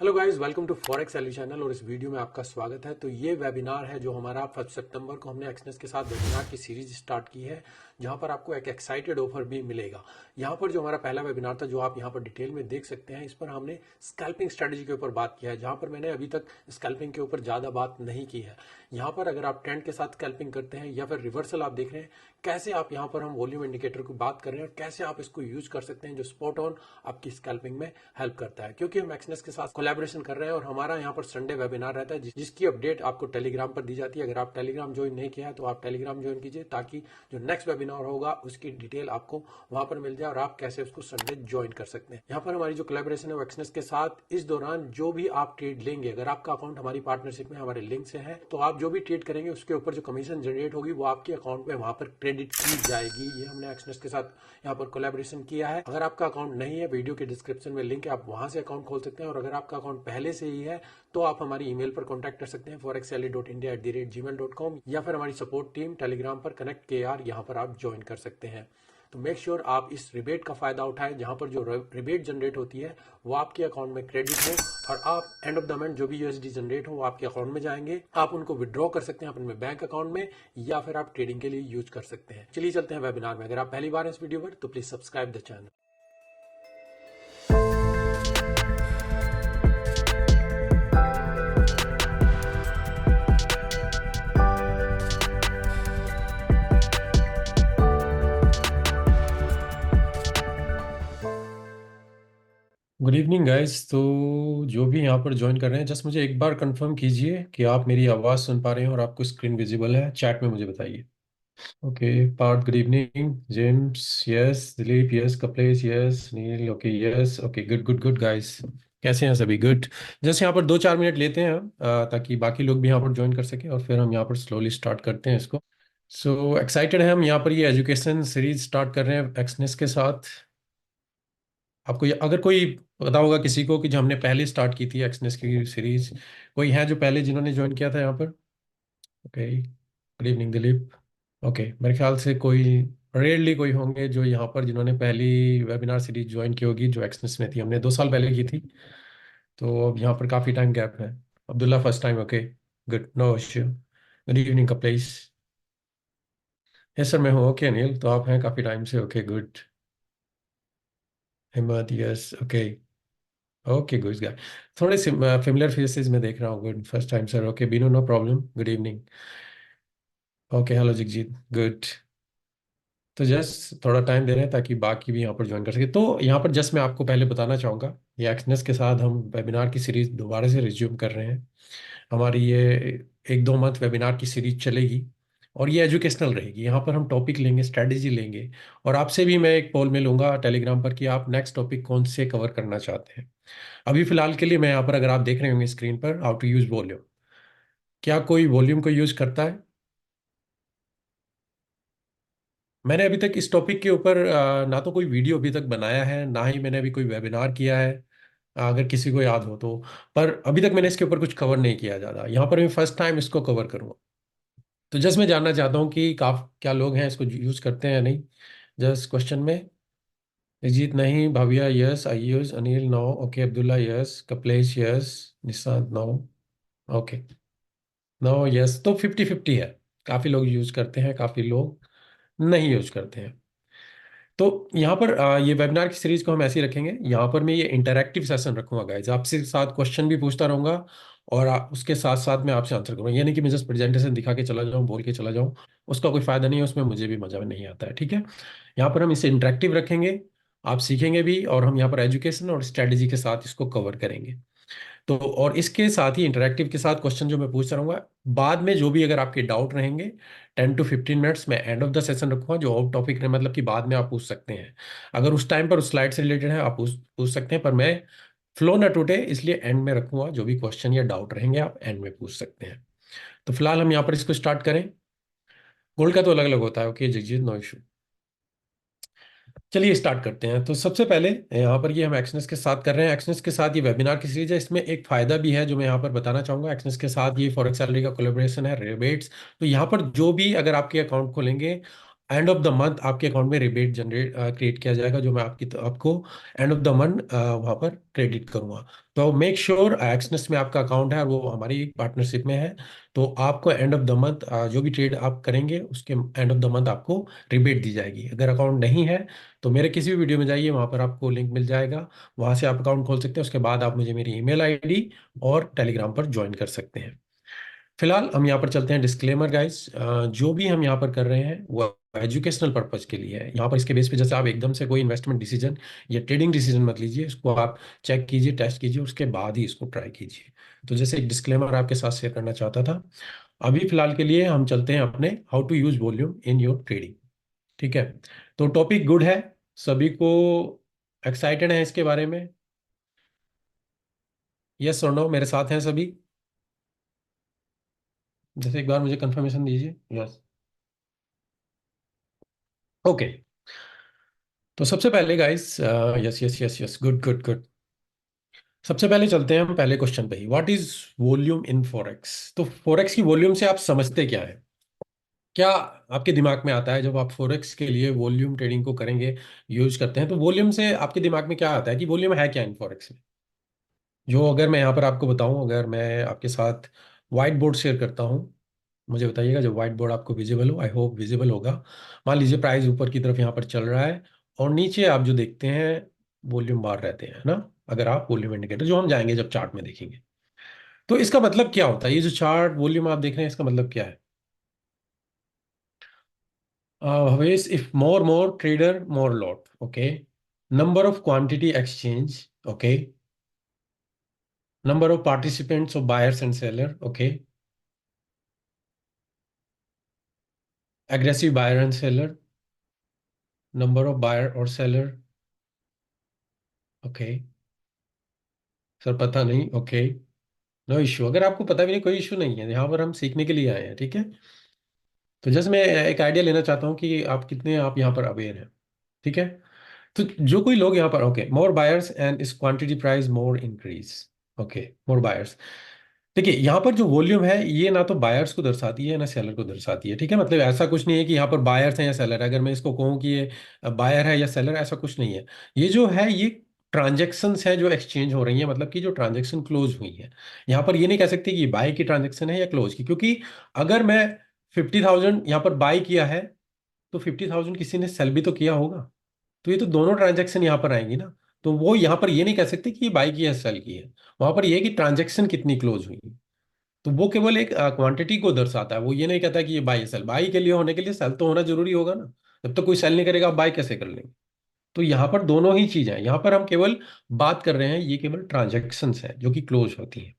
Hello guys, welcome to Forex Ally channel. और इस video में आपका स्वागत है। तो ये वेबिनार है जो हमारा 1 सितंबर को हमने एक्सनेस के साथ वेबिनार की सीरीज स्टार्ट की है, जहां पर आपको एक एक्साइटेड ऑफर भी मिलेगा। यहाँ पर जो हमारा पहला वेबिनार था, जो आप यहाँ पर डिटेल में देख सकते हैं, इस पर हमने स्कैल्पिंग स्ट्रेटजी के ऊपर बात किया है, जहां पर मैंने अभी तक स्कैल्पिंग के ऊपर ज़्यादा बात नहीं की है। यहाँ पर अगर आप ट्रेंड के साथ स्कैल्पिंग करते हैं या फिर रिवर्सल आप देख रहे हैं, कैसे आप यहाँ पर हम वॉल्यूम इंडिकेटर की बात कर रहे हैं और कैसे आप इसको यूज कर सकते हैं, जो स्पॉट ऑन आपकी स्कैल्पिंग में हेल्प करता है। क्योंकि हम एक्सनेस के साथ कोलैबोरेशन कर रहे हैं और हमारा यहाँ पर संडे वेबिनार रहता है, जिसकी अपडेट आपको टेलीग्राम पर दी जाती है। अगर आप टेलीग्राम ज्वाइन नहीं किया है तो आप टेलीग्राम ज्वाइन कीजिए, ताकि जो नेक्स्ट वेबिनार होगा उसकी डिटेल आपको वहां पर मिल जाए और आप कैसे उसको संडे ज्वाइन कर सकते हैं। यहाँ पर हमारी जो कोलैबोरेशन है वो एक्सनेस के साथ, इस दौरान जो भी आप ट्रेड लेंगे, अगर आपका अकाउंट हमारी पार्टनरशिप में हमारे लिंक से है, तो आप जो भी ट्रेड करेंगे उसके ऊपर जो कमीशन जनरेट होगी वो आपके अकाउंट में वहां पर क्रेडिट की जाएगी। ये हमने एक्सनेस के साथ यहाँ पर कोलैबोरेशन किया है। अगर आपका अकाउंट नहीं है, वीडियो के डिस्क्रिप्शन में लिंक है, आप वहां से अकाउंट खोल सकते हैं। और अगर आपका अकाउंट पहले से ही है तो आप हमारी ईमेल पर कांटेक्ट कर सकते हैं forexally.india@gmail.com, या फिर हमारी सपोर्ट टीम टेलीग्राम पर कनेक्ट KR, यहाँ पर आप ज्वाइन कर सकते हैं। तो मेक श्योर आप इस रिबेट का फायदा उठाएं, जहां पर जो रिबेट जनरेट होती है वो आपके अकाउंट में क्रेडिट हो, और आप एंड ऑफ द मंथ जो भी USD जनरेट हो वो आपके अकाउंट में जाएंगे। आप उनको विड्रॉ कर सकते हैं अपने बैंक अकाउंट में, या फिर आप ट्रेडिंग के लिए यूज कर सकते हैं। चलिए चलते हैं वेबिनार में। अगर आप पहली बार हैं इस वीडियो पर तो please subscribe the channel. Good evening guys. तो जो भी यहाँ पर ज्वाइन कर रहे हैं, जस्ट मुझे एक बार कंफर्म कीजिए कि आप मेरी आवाज़ सुन पा रहे हैं और आपको स्क्रीन विजिबल है। चैट में मुझे बताइए। Okay, Parth good evening, James yes, Dilip yes, Kaplesh yes, Neel okay yes, okay good good good guys. कैसे हैं सभी? गुड। जस्ट यहाँ पर 2-4 मिनट लेते हैं हम, ताकि बाकी लोग भी यहाँ पर ज्वाइन कर सकें, और फिर हम यहाँ पर स्लोली स्टार्ट करते हैं इसको। सो एक्साइटेड है हम यहाँ पर ये एजुकेशन सीरीज स्टार्ट कर रहे हैं एक्सनेस के साथ। आपको अगर कोई पता होगा किसी को कि जो हमने पहले स्टार्ट की थी एक्सनेस की सीरीज, कोई है जो पहले जिन्होंने ज्वाइन किया था यहाँ पर? Okay, good evening Dilip. Okay, मेरे ख्याल से कोई रेयरली कोई होंगे जो यहाँ पर जिन्होंने पहली वेबिनार सीरीज ज्वाइन की होगी जो एक्सनेस में थी। हमने 2 साल पहले की थी, तो अब यहाँ पर काफ़ी टाइम गैप है। Abdullah first time, okay good, no issue. Good evening Kaplesh. Yes sir, मैं हूँ। ओके अनिल, तो आप हैं काफ़ी टाइम से, okay good. Himmat yes, okay okay good guy. थोड़े फेमिलियर फेसेस में देख रहा हूँ। Good, first time sir, okay Binu, no problem, good evening. Okay hello Jagjit, good. तो जस्ट थोड़ा टाइम दे रहे हैं ताकि बाकी भी यहाँ पर ज्वाइन कर सके। तो यहाँ पर जस्ट मैं आपको पहले बताना चाहूँगा, ये एक्सनेस के साथ हम वेबिनार की सीरीज दोबारा से रिज्यूम कर रहे हैं। हमारी ये 1-2 मंथ वेबिनार की सीरीज चलेगी, और ये एजुकेशनल रहेगी। यहाँ पर हम टॉपिक लेंगे, स्ट्रेटेजी लेंगे, और आपसे भी मैं एक पोल में लूंगा टेलीग्राम पर कि आप नेक्स्ट टॉपिक कौन से कवर करना चाहते हैं। अभी फिलहाल के लिए मैं यहाँ पर, अगर आप देख रहे होंगे स्क्रीन पर, हाउ टू यूज वॉल्यूम, क्या कोई वॉल्यूम को यूज करता है? मैंने अभी तक इस टॉपिक के ऊपर ना तो कोई वीडियो अभी तक बनाया है, ना ही मैंने अभी कोई वेबिनार किया है, अगर किसी को याद हो तो। पर अभी तक मैंने इसके ऊपर कुछ कवर नहीं किया ज़्यादा। यहाँ पर मैं फर्स्ट टाइम इसको कवर करूँगा। तो जस्ट मैं जानना चाहता हूँ कि क्या लोग हैं इसको यूज करते हैं या नहीं। जस्ट क्वेश्चन में अजीत नहीं, Bhavya yes, Ayush, Anil no, okay Abdullah yes, Kaplesh yes, Nishant no, okay no yes. तो 50-50 है। काफ़ी लोग यूज करते हैं, काफ़ी लोग नहीं यूज करते हैं। तो यहाँ पर ये वेबिनार की सीरीज को हम ऐसे ही रखेंगे। यहाँ पर मैं ये इंटरैक्टिव सेशन रखूंगा गाइज, आपसे साथ क्वेश्चन भी पूछता रहूंगा, और उसके साथ साथ मैं आपसे आंसर करूंगा। ये नहीं कि मैं जस्ट प्रेजेंटेशन दिखा के चला जाऊँ, बोल के चला जाऊँ, उसका कोई फायदा नहीं है, उसमें मुझे भी मजा नहीं आता है। ठीक है, यहाँ पर हम इसे इंटरैक्टिव रखेंगे, आप सीखेंगे भी, और हम यहाँ पर एजुकेशन और स्ट्रेटेजी के साथ इसको कवर करेंगे। तो और इसके साथ ही इंटरैक्टिव के साथ क्वेश्चन जो मैं पूछ रहूंगा, बाद में जो भी अगर आपके डाउट रहेंगे, 10 to 15 मिनट्स मैं एंड ऑफ द सेशन रखूंगा, जो आउट टॉपिक है, मतलब कि बाद में आप पूछ सकते हैं। अगर उस टाइम पर उस स्लाइड से रिलेटेड है आप पूछ सकते हैं, पर मैं फ्लो ना टूटे इसलिए एंड में रखूंगा। जो भी क्वेश्चन या डाउट रहेंगे आप एंड में पूछ सकते हैं। तो फिलहाल हम यहाँ पर इसको स्टार्ट करें। गोल्ड का तो अलग अलग होता है, ओके जगजीत, नो इशू। चलिए स्टार्ट करते हैं। तो सबसे पहले यहाँ पर ये हम एक्सनेस के साथ कर रहे हैं। एक्सनेस के साथ ये वेबिनार की सीरीज है। इसमें एक फायदा भी है जो मैं यहाँ पर बताना चाहूंगा। एक्सनेस के साथ ये फॉरेक्स सैलरी का कोलैबोरेशन है, रिबेट्स। तो यहाँ पर जो भी अगर आपके अकाउंट खोलेंगे, एंड ऑफ द मंथ आपके अकाउंट में रिबेट जनरेट क्रिएट किया जाएगा, जो मैं आपको एंड ऑफ द मंथ वहां पर क्रेडिट करूंगा। तो मेक श्योर एक्सनेस में आपका अकाउंट है और वो हमारी पार्टनरशिप में है, तो आपको एंड ऑफ द मंथ जो भी ट्रेड आप करेंगे उसके एंड ऑफ द मंथ आपको रिबेट दी जाएगी। अगर अकाउंट नहीं है तो मेरे किसी भी वीडियो में जाइए, वहां पर आपको लिंक मिल जाएगा, वहां से आप अकाउंट खोल सकते हैं। उसके बाद आप मुझे मेरी ईमेल आईडी और टेलीग्राम पर ज्वाइन कर सकते हैं। फिलहाल हम यहाँ पर चलते हैं डिस्क्लेमर गाइस। जो भी हम यहाँ पर कर रहे हैं वो एजुकेशनल पर्पज के लिए है। यहाँ पर इसके बेस पे जैसे आप एकदम से कोई इन्वेस्टमेंट डिसीजन या ट्रेडिंग डिसीजन मत लीजिए, इसको आप चेक कीजिए, टेस्ट कीजिए, उसके बाद ही इसको ट्राई कीजिए। तो जैसे एक डिस्क्लेमर आपके साथ शेयर करना चाहता था। अभी फिलहाल के लिए हम चलते हैं अपने how to use volume in your trading. ठीक है, तो टॉपिक गुड है, सभी को एक्साइटेड है इसके बारे में? यस और नो मेरे साथ हैं सभी? जैसे एक बार मुझे कंफर्मेशन दीजिए। Yes, okay. तो सबसे पहले guys, yes yes yes yes, good good good. सबसे पहले चलते हैं हम पहले क्वेश्चन पे ही, what is volume in forex. तो फॉरेक्स की वॉल्यूम से आप समझते क्या है? क्या आपके दिमाग में आता है जब आप फॉरेक्स के लिए वॉल्यूम ट्रेडिंग को करेंगे, यूज करते हैं, तो वॉल्यूम से आपके दिमाग में क्या आता है कि वॉल्यूम है क्या इन फॉरेक्स में? जो अगर मैं यहाँ पर आपको बताऊं, अगर मैं आपके साथ व्हाइट बोर्ड शेयर करता हूँ, मुझे बताइएगा जब व्हाइट बोर्ड आपको विजिबल हो, आई होप विजिबल होगा। मान लीजिए प्राइस ऊपर की तरफ यहाँ पर चल रहा है और नीचे आप जो देखते हैं वॉल्यूम बार रहते हैं ना। अगर आप वॉल्यूम इंडिकेटर, जो हम जाएंगे जब चार्ट में देखेंगे, तो इसका मतलब क्या होता है? ये जो चार्ट वॉल्यूम आप देख रहे हैं, इसका मतलब क्या है? हवेस if more more trader more lot, okay. Number of quantity exchange, okay. Number of participants of buyers and seller, okay. Aggressive buyer and seller, number of buyer और सेलर, ओके। सर पता नहीं, ओके। नो इश्यू, अगर आपको पता भी नहीं कोई issue नहीं है, यहाँ पर हम सीखने के लिए आए हैं, ठीक है। तो जैसे मैं एक आइडिया लेना चाहता हूँ कि आप कितने आप यहाँ पर अवेयर हैं, ठीक है। तो जो कोई लोग यहाँ पर, ओके, मोर बायर्स एंड इस quantity price more increase, okay, more buyers. देखिए यहाँ पर जो वॉल्यूम है ये ना तो बायर्स को दर्शाती है ना सेलर को दर्शाती है, ठीक है। मतलब ऐसा कुछ नहीं है कि यहाँ पर बायर्स हैं या सेलर है, अगर मैं इसको कहूँ कि ये बायर है या सेलर, ऐसा कुछ नहीं है। ये जो है ये ट्रांजेक्शन्स है जो एक्सचेंज हो रही है, मतलब कि जो ट्रांजेक्शन क्लोज हुई है। यहाँ पर ये नहीं कह सकते कि बाय की ट्रांजेक्शन है या क्लोज की, क्योंकि अगर मैं 50,000 यहाँ पर बाय किया है तो 50,000 किसी ने सेल भी तो किया होगा, तो ये तो दोनों ट्रांजेक्शन यहाँ पर आएंगी ना। तो वो यहाँ पर ये नहीं कह सकते कि ये बाई की है सेल की है, वहां पर ये है कि ट्रांजेक्शन कितनी क्लोज हुई है। तो वो केवल एक क्वांटिटी को दर्शाता है, वो ये नहीं कहता कि ये बाई है सेल। बाई के लिए होने के लिए सेल तो होना जरूरी होगा ना, जब तक कोई सेल नहीं करेगा आप बाई कैसे कर लेंगे? तो यहाँ पर दोनों ही चीजें हैं, यहाँ पर हम केवल बात कर रहे हैं, ये केवल ट्रांजेक्शन है जो कि क्लोज होती है,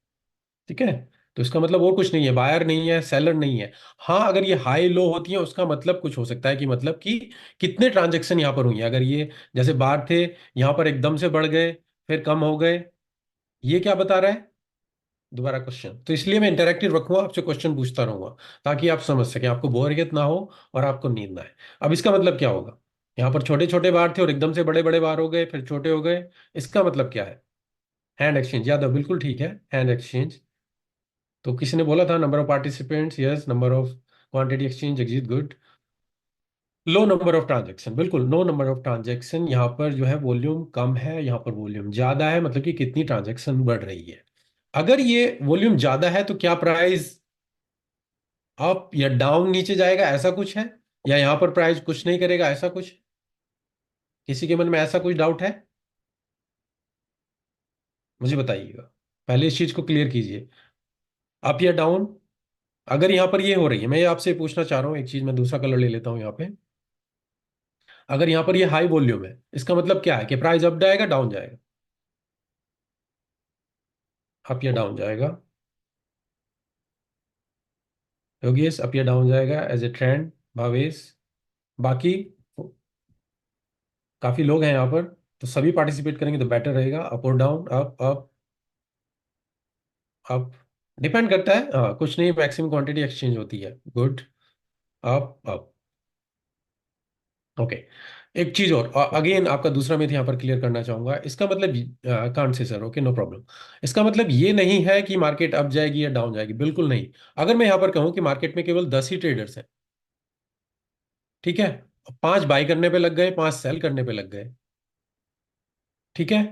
ठीक है। तो इसका मतलब और कुछ नहीं है, बायर नहीं है सेलर नहीं है। हाँ, अगर ये हाई लो होती है उसका मतलब कुछ हो सकता है कि मतलब कि कितने ट्रांजेक्शन यहाँ पर हुई है। अगर ये जैसे बार थे, यहाँ पर एकदम से बढ़ गए फिर कम हो गए, ये क्या बता रहा है? दोबारा क्वेश्चन, तो इसलिए मैं इंटरेक्टिव रखूंगा, आपसे क्वेश्चन पूछता रहूंगा ताकि आप समझ सकें, आपको बोरियत ना हो और आपको नींद ना आए। अब इसका मतलब क्या होगा? यहाँ पर छोटे छोटे बार थे और एकदम से बड़े बड़े बार हो गए फिर छोटे हो गए, इसका मतलब क्या है? हैंड एक्सचेंज, याद है, बिल्कुल ठीक है, हैंड एक्सचेंज। तो किसी ने बोला था number of participants, yes, number of quantity exchange, exit, good. Low number of transaction, बिल्कुल नो नंबर ऑफ ट्रांजैक्शन, यहाँ पर जो है वॉल्यूम कम है, यहाँ पर वॉल्यूम ज्यादा है, मतलब कि कितनी ट्रांजैक्शन बढ़ रही है। अगर ये वॉल्यूम ज्यादा है तो क्या प्राइस अप या डाउन नीचे जाएगा, ऐसा कुछ है? या यहाँ पर प्राइस कुछ नहीं करेगा, ऐसा कुछ? किसी के मन में ऐसा कुछ डाउट है? मुझे बताइएगा, पहले इस चीज को क्लियर कीजिए, अप या डाउन। अगर यहाँ पर ये हो रही है, मैं ये आपसे पूछना चाह रहा हूँ एक चीज, मैं दूसरा कलर ले लेता हूँ यहाँ पे। अगर यहाँ पर ये हाई वॉल्यूम है, इसका मतलब क्या है कि प्राइस अप जाएगा डाउन जाएगा? अप या डाउन जाएगा? योगेश, अप या डाउन जाएगा एज ए ट्रेंड? भावेश? बाकी काफी लोग हैं यहाँ पर, तो सभी पार्टिसिपेट करेंगे तो बेटर रहेगा। अप और down, up up up, depend करता है, हाँ कुछ नहीं, मैक्सिमम क्वांटिटी एक्सचेंज होती है, गुड। Up up, okay. एक चीज और अगेन आपका दूसरा मिथ यहाँ पर क्लियर करना चाहूंगा, इसका मतलब can't say sir, okay no problem. इसका मतलब ये नहीं है कि मार्केट अप जाएगी या डाउन जाएगी, बिल्कुल नहीं। अगर मैं यहाँ पर कहूँ कि मार्केट में केवल 10 ही ट्रेडर्स हैं, ठीक है। 5 बाई करने पे लग गए, 5 सेल करने पे लग गए। ठीक है।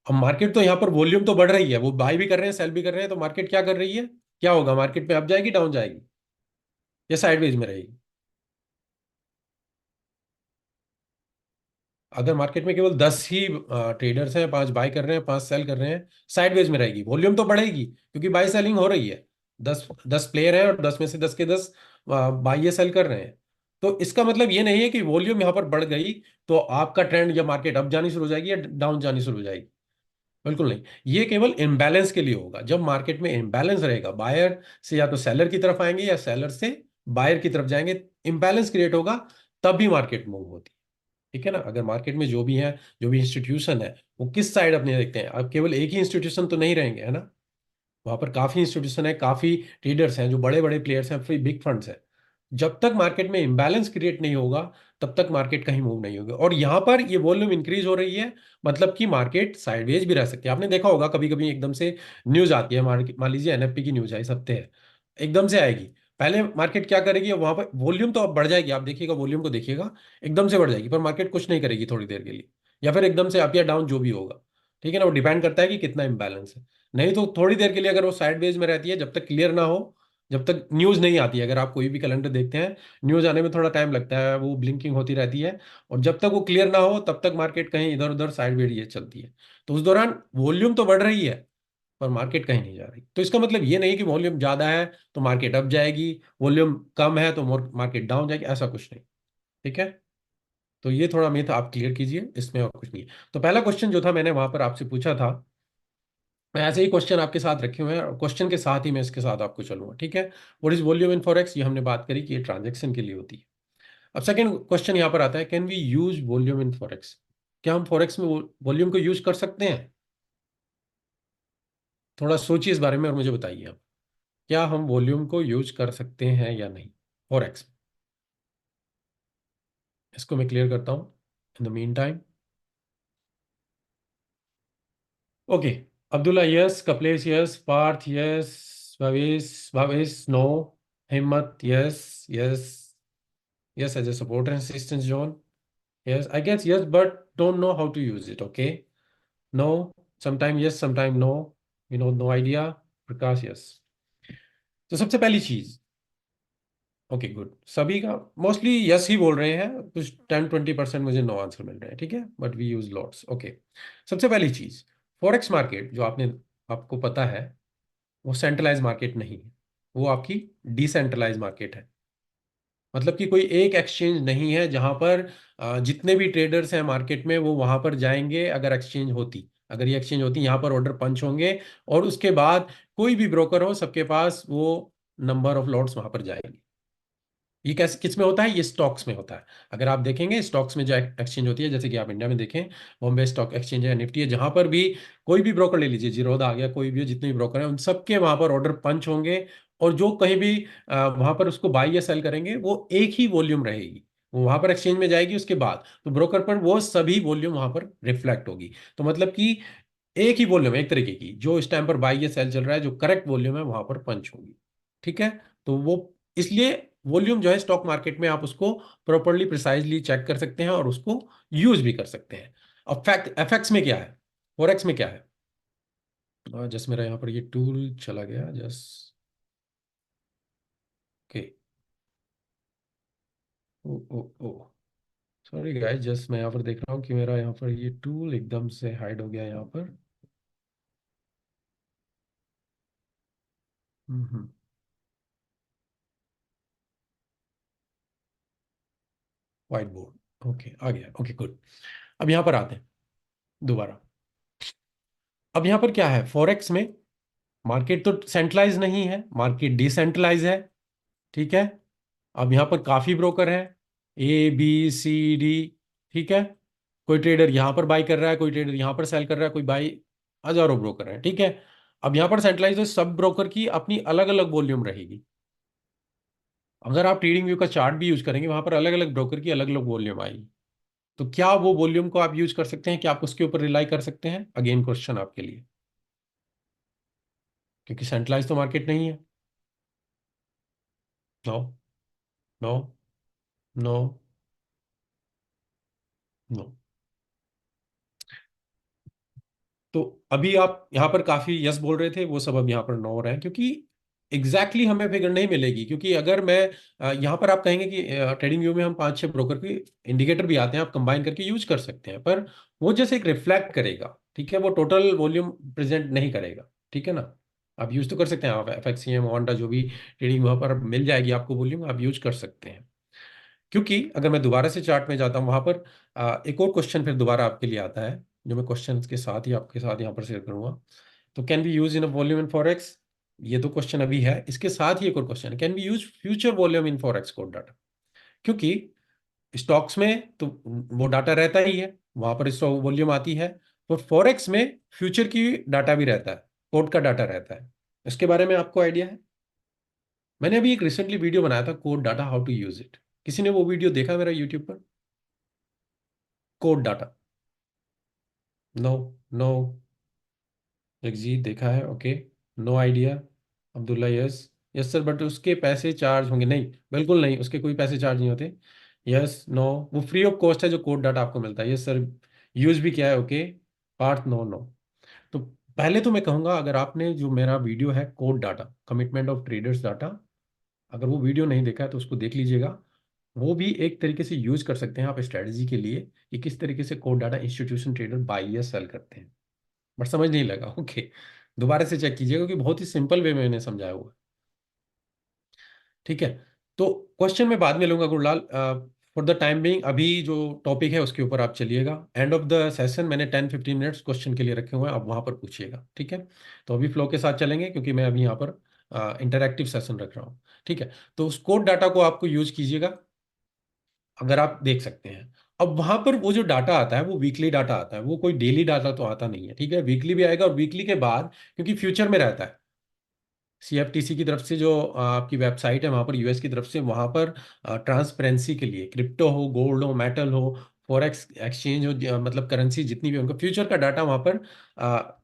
अब मार्केट तो यहाँ पर वॉल्यूम तो बढ़ रही है, वो बाई भी कर रहे हैं सेल भी कर रहे हैं, तो मार्केट क्या कर रही है? क्या होगा मार्केट में? अप जाएगी, डाउन जाएगी, या साइडवेज में रहेगी? अगर मार्केट में केवल 10 ही ट्रेडर्स हैं, 5 बाय कर रहे हैं, 5 सेल कर रहे हैं, साइडवेज में रहेगी। वॉल्यूम तो बढ़ेगी क्योंकि बाई सेलिंग हो रही है। 10 प्लेयर हैं और 10 में से 10 के 10 बाई या सेल कर रहे हैं। तो इसका मतलब ये नहीं है कि वॉल्यूम यहाँ पर बढ़ गई तो आपका ट्रेंड या मार्केट अप जानी शुरू हो जाएगी या डाउन जानी शुरू हो जाएगी। बिल्कुल नहीं। ये केवल इम्बैलेंस के लिए होगा। जब मार्केट में इम्बैलेंस रहेगा, बायर से या तो सेलर की तरफ आएंगे या सेलर से बायर की तरफ जाएंगे, इम्बैलेंस क्रिएट होगा, तब भी मार्केट मूव होती है। ठीक है ना। अगर मार्केट में जो भी है, जो भी इंस्टीट्यूशन है, वो किस साइड अपने देखते हैं। अब केवल एक ही इंस्टीट्यूशन तो नहीं रहेंगे, है ना। वहां पर काफी इंस्टीट्यूशन है, काफी ट्रेडर्स हैं, जो बड़े बड़े प्लेयर्स हैं, फिर बिग फंड्स हैं। जब तक मार्केट में इम्बैलेंस क्रिएट नहीं होगा, तब तक मार्केट कहीं मूव नहीं होगी। और यहां पर ये वॉल्यूम इंक्रीज हो रही है, मतलब कि मार्केट साइडवेज भी रह सकती है। आपने देखा होगा कभी कभी एकदम से न्यूज आती है, मान लीजिए एनएफपी की न्यूज आई, इस हफ्ते है, एकदम से आएगी। पहले मार्केट क्या करेगी, वहां पर वॉल्यूम तो अब बढ़ जाएगी, आप देखिएगा वॉल्यूम को देखिएगा, एकदम से बढ़ जाएगी, पर मार्केट कुछ नहीं करेगी थोड़ी देर के लिए, या फिर एकदम से अप या डाउन जो भी होगा। ठीक है ना। वो डिपेंड करता है कि कितना इंबैलेंस है। नहीं तो थोड़ी देर के लिए अगर वो साइडवेज में रहती है, जब तक क्लियर ना हो, जब तक न्यूज नहीं आती है, अगर आप कोई भी कैलेंडर देखते हैं, न्यूज आने में थोड़ा टाइम लगता है, वो ब्लिंकिंग होती रहती है, और जब तक वो क्लियर ना हो तब तक मार्केट कहीं इधर उधर साइडवेज ये चलती है। तो उस दौरान वॉल्यूम तो बढ़ रही है, पर मार्केट कहीं नहीं जा रही। तो इसका मतलब ये नहीं कि वॉल्यूम ज्यादा है तो मार्केट अप जाएगी, वॉल्यूम कम है तो मार्केट डाउन जाएगी, ऐसा कुछ नहीं। ठीक है। तो ये थोड़ा मिथ आप क्लियर कीजिए, इसमें और कुछ नहीं है। तो पहला क्वेश्चन जो था मैंने वहां पर आपसे पूछा था, मैं ऐसे ही क्वेश्चन आपके साथ रखे हुए हैं, और क्वेश्चन के साथ ही मैं इसके साथ आपको चलूंगा। ठीक है। What is volume in forex, ये हमने बात करी कि ये ट्रांजेक्शन के लिए होती है। अब सेकंड क्वेश्चन यहाँ पर आता है, can we use volume in forex? क्या हम फॉरेक्स में वॉल्यूम को यूज कर सकते हैं? थोड़ा सोचिए इस बारे में और मुझे बताइए आप, क्या हम वॉल्यूम को यूज कर सकते हैं या नहीं फॉरेक्स? इसको मैं क्लियर करता हूँ in the meantime. Okay. Abdullah yes, Kapilesh yes, Parth yes, Bhavesh Bhavesh no, Himmat yes, yes, yes as a support and assistance zone. Yes, I guess yes, but don't know how to use it. Okay, no, sometime yes, sometime no, no idea. Prakash yes। तो सबसे पहली चीज, okay good, सभी का mostly yes he बोल रहे हैं, कुछ 10-20% मुझे नो आंसर मिल रहे हैं। ठीक है, but we use lots. Okay. सबसे पहली चीज, फॉरेक्स मार्केट जो आपको पता है, वो सेंट्रलाइज मार्केट नहीं है, वो आपकी डिसेंट्रलाइज मार्केट है। मतलब कि कोई एक एक्सचेंज नहीं है जहां पर जितने भी ट्रेडर्स हैं मार्केट में वो वहां पर जाएंगे। अगर ये एक्सचेंज होती, यहाँ पर ऑर्डर पंच होंगे, और उसके बाद कोई भी ब्रोकर हो, सबके पास वो नंबर ऑफ लॉट्स वहां पर जाएंगे। ये कैसे, किस में होता है? ये स्टॉक्स में होता है। अगर आप देखेंगे स्टॉक्स में जो एक्सचेंज होती है, जैसे कि आप इंडिया में देखें, बॉम्बे स्टॉक एक्सचेंज है, निफ्टी है, जहां पर भी कोई भी ब्रोकर ले लीजिए, जीरोधा आ गया, कोई भी, जितने भी ब्रोकर हैं उन सबके वहां पर ऑर्डर पंच होंगे। और जो कहीं भी वहां पर उसको बाई या सेल करेंगे, वो एक ही वॉल्यूम रहेगी, वो वहां पर एक्सचेंज में जाएगी, उसके बाद तो ब्रोकर पर वो सभी वॉल्यूम वहां पर रिफ्लेक्ट होगी। तो मतलब कि एक ही वॉल्यूम, एक तरीके की, जो इस टाइम पर बाई या सेल चल रहा है, जो करेक्ट वॉल्यूम है वहां पर पंच होगी। ठीक है। तो वो, इसलिए वॉल्यूम जो है स्टॉक मार्केट में आप उसको प्रॉपरली प्रिसाइजली चेक कर सकते हैं और उसको यूज भी कर सकते हैं। अब फैक्ट एफएक्स में क्या है, फॉरेक्स में क्या है? जस्ट मेरा यहाँ पर ये टूल चला गया, जस्ट ओके। ओ ओ ओ, सॉरी गाइस, जस्ट मैं यहाँ पर देख रहा हूँ कि मेरा यहाँ पर ये टूल एकदम से हाइड हो गया यहाँ पर। हम्म। व्हाइट बोर्ड, ओके आ गया, ओके गुड। अब यहाँ पर आते हैं दोबारा। अब यहाँ पर क्या है फॉरेक्स में, मार्केट तो सेंट्रलाइज नहीं है, मार्केट डिसेंट्रलाइज है। ठीक है। अब यहाँ पर काफी ब्रोकर हैं, A B C D। ठीक है। कोई ट्रेडर यहाँ पर बाई कर रहा है, कोई ट्रेडर यहाँ पर सेल कर रहा है, कोई बाई, हजारों ब्रोकर हैं। ठीक है। अब यहाँ पर सेंट्रलाइज है, सब ब्रोकर की अपनी अलग अलग वॉल्यूम रहेगी। अगर आप ट्रेडिंग व्यू का चार्ट भी यूज करेंगे, वहां पर अलग अलग ब्रोकर की अलग अलग वॉल्यूम आएगी। तो क्या वो वॉल्यूम को आप यूज कर सकते हैं? क्या आप उसके ऊपर रिलाई कर सकते हैं? अगेन क्वेश्चन आपके लिए, क्योंकि सेंट्रलाइज तो मार्केट नहीं है। No, no, no, no. तो अभी आप यहाँ पर काफी यस बोल रहे थे, वो सब अब यहाँ पर नो हो रहे हैं, क्योंकि एग्जैक्टली exactly हमें फिगर नहीं मिलेगी। क्योंकि अगर मैं यहाँ पर आप कहेंगे कि ट्रेडिंग व्यू में हम 5-6 ब्रोकर के इंडिकेटर भी आते हैं, आप कंबाइन करके यूज कर सकते हैं, पर वो जैसे एक रिफ्लेक्ट करेगा, ठीक है, वो टोटल वॉल्यूम प्रेजेंट नहीं करेगा, ठीक है ना। आप यूज तो कर सकते हैं, आप एफएक्सीएम ओंडा जो भी ट्रेडिंग वहां पर मिल जाएगी आपको वॉल्यूम, आप यूज कर सकते हैं। क्योंकि अगर मैं दोबारा से चार्ट में जाता हूँ वहां पर एक और क्वेश्चन फिर दोबारा आपके लिए आता है, जो मैं क्वेश्चन के साथ ही आपके साथ यहाँ पर शेयर करूंगा। तो can be use in a volume in forex, ये तो क्वेश्चन अभी है, इसके साथ ही एक और क्वेश्चन है, can be use future volume in forex code data. क्योंकि स्टॉक्स में तो वो डाटा रहता ही है, वहां पर स्टॉक वॉल्यूम आती है, तो फॉरेक्स में फ्यूचर की डाटा भी रहता है, कोड का डाटा रहता है। इसके बारे में आपको आइडिया है? मैंने अभी एक रिसेंटली वीडियो बनाया था, code data how to use it. किसी ने वो वीडियो देखा मेरा यूट्यूब पर? Code data. No. No. Jagjit देखा है, okay. No idea. Abdullah yes. Yes sir, but उसके पैसे चार्ज होंगे? नहीं, बिल्कुल नहीं, उसके कोई पैसे चार्ज नहीं होते। यस। नो। वो फ्री ऑफ कॉस्ट है जो कोड डाटा आपको मिलता है। यस सर, यूज भी किया है, ओके। Partha, no no. तो पहले तो मैं कहूंगा, अगर आपने जो मेरा वीडियो है code data commitment of traders data, अगर वो वीडियो नहीं देखा है तो उसको देख लीजिएगा। वो भी एक तरीके से यूज कर सकते हैं आप स्ट्रेटजी के लिए, कि किस तरीके से code data institution trader by या सेल करते हैं। बट समझ नहीं लगा, ओके, दोबारा से चेक कीजिएगा, क्योंकि बहुत ही सिंपल वे में मैंने समझाया हुआ है। ठीक है। तो क्वेश्चन मैं बाद में लूंगा Gurlal, for the time being अभी जो टॉपिक है उसके ऊपर आप चलिएगा। एंड ऑफ द सेशन मैंने 10-15 मिनट्स क्वेश्चन के लिए रखे हुए हैं, आप वहां पर पूछिएगा, ठीक है। तो अभी फ्लो के साथ चलेंगे, क्योंकि मैं अभी यहाँ पर इंटरैक्टिव सेशन रख रहा हूँ, ठीक है। तो उस कोड डाटा को आपको यूज कीजिएगा, अगर आप देख सकते हैं। अब वहां पर वो जो डाटा आता है वो वीकली डाटा आता है, वो कोई डेली डाटा तो आता नहीं है, ठीक है, वीकली भी आएगा, और वीकली के बाद क्योंकि फ्यूचर में रहता है, सीएफटीसी की तरफ से जो आपकी वेबसाइट है वहां पर, यूएस की तरफ से, वहां पर ट्रांसपेरेंसी के लिए क्रिप्टो हो, गोल्ड हो, मेटल हो, फॉरेक्स एक्सचेंज हो, मतलब करेंसी जितनी भी, उनका फ्यूचर का डाटा वहां पर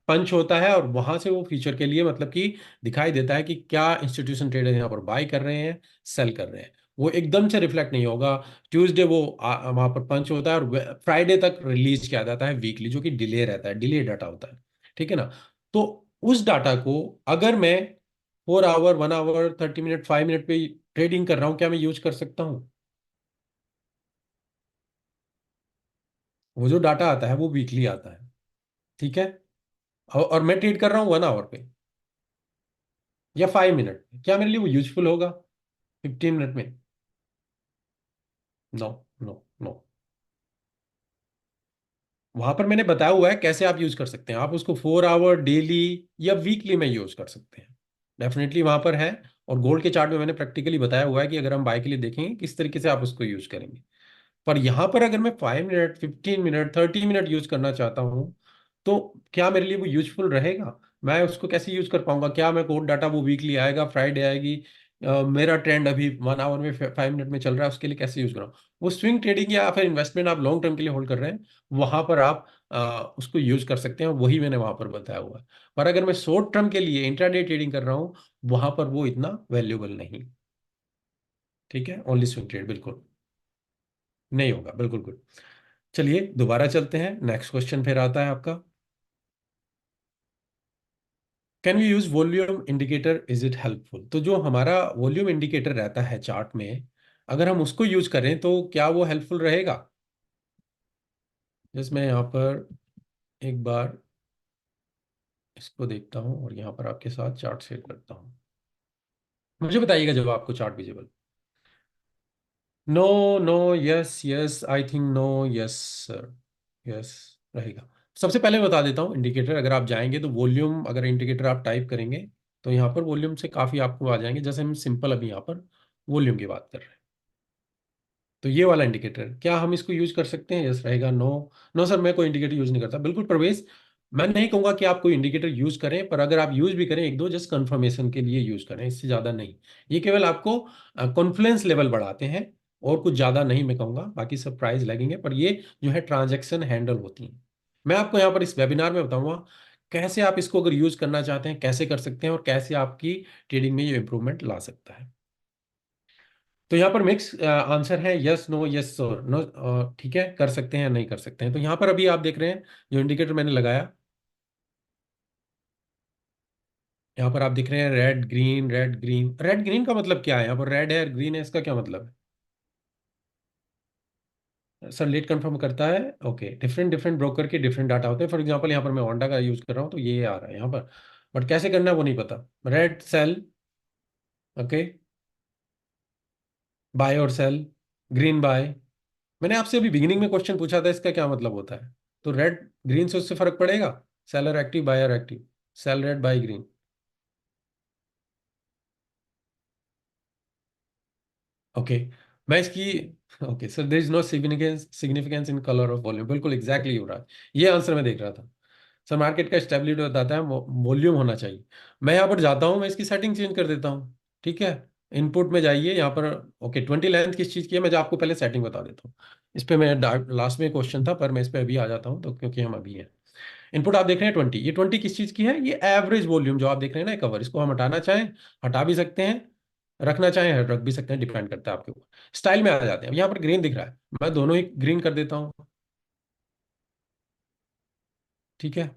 पंच होता है, और वहां से वो फ्यूचर के लिए मतलब कि दिखाई देता है कि क्या इंस्टीट्यूशन ट्रेडर यहाँ पर बाय कर रहे हैं, सेल कर रहे हैं। वो एकदम से रिफ्लेक्ट नहीं होगा। ट्यूसडे वो वहां पर पंच होता है, और फ्राइडे तक रिलीज किया जाता है वीकली, जो कि डिले रहता है, डिले डाटा होता है, ठीक है ना। तो उस डाटा को अगर मैं 4 आवर, 1 आवर, 30 मिनट, 5 मिनट पे ट्रेडिंग कर रहा हूं, क्या मैं यूज कर सकता हूं? वो जो डाटा आता है वो वीकली आता है, ठीक है। और मैं ट्रेड कर रहा हूँ 1 आवर पे या 5 मिनट पे, क्या मेरे लिए वो यूजफुल होगा 15 मिनट में? नो। नो। नो। वहां पर मैंने बताया हुआ है कैसे आप यूज कर सकते हैं, आप उसको 4 आवर डेली या वीकली में यूज कर सकते हैं, डेफिनेटली वहां पर है। और गोल्ड के चार्ट में मैंने प्रैक्टिकली बताया हुआ है कि अगर हम बाय के लिए देखेंगे किस तरीके से आप उसको यूज करेंगे। पर यहां पर अगर मैं 5 मिनट, 15 मिनट, 30 मिनट यूज करना चाहता हूं, तो क्या मेरे लिए वो यूजफुल रहेगा? मैं उसको कैसे यूज कर पाऊंगा? क्या मैं कोड डाटा वो वीकली आएगा, फ्राइडे आएगी, मेरा ट्रेंड अभी 1 आवर में, 5 मिनट में चल रहा है, उसके लिए कैसे यूज कराऊं? वो स्विंग ट्रेडिंग या फिर इन्वेस्टमेंट आप लॉन्ग टर्म के लिए होल्ड कर रहे हैं, वहां पर आप उसको यूज कर सकते हैं, वही मैंने वहां पर बताया हुआ है। पर अगर मैं शॉर्ट टर्म के लिए इंट्राडे ट्रेडिंग कर रहा हूं, वहां पर वो इतना वैल्यूएबल नहीं, ठीक है, ओनली स्विंग ट्रेड बिल्कुल नहीं होगा, बिल्कुल गुड। चलिए दोबारा चलते हैं, नेक्स्ट क्वेश्चन फिर आता है आपका, can we use volume indicator, is it helpful? तो जो हमारा वॉल्यूम इंडिकेटर रहता है चार्ट में, अगर हम उसको यूज करें तो क्या वो हेल्पफुल रहेगा? जैसे मैं यहाँ पर एक बार इसको देखता हूँ, और यहाँ पर आपके साथ चार्ट शेयर करता हूँ, मुझे बताइएगा जब आपको chart visible. No. No. Yes. Yes, I think no. Yes sir. Yes रहेगा। सबसे पहले मैं बता देता हूँ, इंडिकेटर अगर आप जाएंगे तो वॉल्यूम, अगर इंडिकेटर आप टाइप करेंगे तो यहाँ पर वॉल्यूम से काफ़ी आपको आ जाएंगे, जैसे हम सिंपल अभी यहाँ पर वॉल्यूम की बात कर रहे हैं। तो ये वाला इंडिकेटर क्या हम इसको यूज कर सकते हैं? यस रहेगा। नो। नो सर, मैं कोई इंडिकेटर यूज नहीं करता, बिल्कुल प्रवेश। मैं नहीं कहूंगा कि आप कोई इंडिकेटर यूज करें, पर अगर आप यूज भी करें एक दो, जस्ट कंफर्मेशन के लिए यूज करें, इससे ज्यादा नहीं। ये केवल आपको कॉन्फ्िडेंस लेवल बढ़ाते हैं, और कुछ ज्यादा नहीं मैं कहूंगा, बाकी सब प्राइस लगेंगे, पर ये जो है ट्रांजैक्शन हैंडल होती हैं। मैं आपको यहाँ पर इस वेबिनार में बताऊंगा कैसे आप इसको अगर यूज करना चाहते हैं कैसे कर सकते हैं, और कैसे आपकी ट्रेडिंग में ये इंप्रूवमेंट ला सकता है। तो यहाँ पर मिक्स आंसर है, यस नो यस और नो। ठीक है, कर सकते हैं नहीं कर सकते हैं। तो यहाँ पर अभी आप देख रहे हैं जो इंडिकेटर मैंने लगाया, यहाँ पर आप दिख रहे हैं red green red green. Red green का मतलब क्या है? यहाँ पर रेड है ग्रीन है, इसका क्या मतलब है? सर लेट कंफर्म करता है। ओके, डिफरेंट डिफरेंट ब्रोकर के डिफरेंट डाटा होते हैं। फॉर एग्जांपल यहाँ पर मैं होंडा का यूज कर रहा हूँ तो ये आ रहा है यहाँ पर, बट कैसे करना है वो नहीं पता। रेड सेल, ओके, बाय और सेल, ग्रीन बाय। मैंने आपसे अभी बिगिनिंग में क्वेश्चन पूछा था इसका क्या मतलब होता है, तो रेड ग्रीन से उससे फर्क पड़ेगा? Seller active buyer active, sell red buy green. Okay, मैं इसकी, okay sir, there is no significance in colour of volume, बिल्कुल एग्जैक्टली हो रहा है। ये आंसर मैं देख रहा था। सर मार्केट का स्टेबिलिटी बताता है वॉल्यूम होना चाहिए। मैं यहाँ पर जाता हूँ, मैं इसकी सेटिंग चेंज कर देता हूँ। ठीक है, इनपुट में जाइए यहाँ पर। ओके, 20 लेंथ किस चीज़ की है, मैं जो आपको पहले सेटिंग बता देता हूँ। इस पे मैं लास्ट में क्वेश्चन था पर मैं इस पे अभी आ जाता हूँ, तो क्योंकि हम अभी हैं। इनपुट आप देख रहे हैं 20, ये 20 किस चीज़ की है? ये एवरेज वॉल्यूम जो आप देख रहे हैं ना कवर, इसको हम हटाना चाहें हटा भी सकते हैं, रखना चाहें रख भी सकते हैं, डिपेंड करता है आपके ऊपर। स्टाइल में आ जाते हैं। अब यहाँ पर ग्रीन दिख रहा है, मैं दोनों ही ग्रीन कर देता हूँ। ठीक है,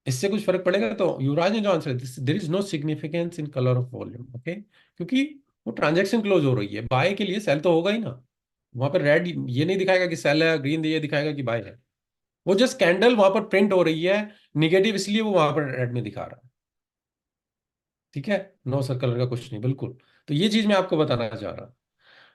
इससे कुछ फर्क पड़ेगा? तो युवराज ने जो आंसर है, there is no significance in colour of volume. Okay, क्योंकि वो ट्रांजैक्शन क्लोज हो रही है, बाय के लिए सेल तो होगा ही ना। वहां पर रेड ये नहीं दिखाएगा कि सेल है, ग्रीन ये दिखाएगा कि बाय है। वो जस्ट कैंडल वहां पर प्रिंट हो रही है निगेटिव, इसलिए वो वहां पर रेड में दिखा रहा है। ठीक है, नो सर कलर का कुछ नहीं, बिल्कुल। तो ये चीज मैं आपको बताना चाह रहा हूँ।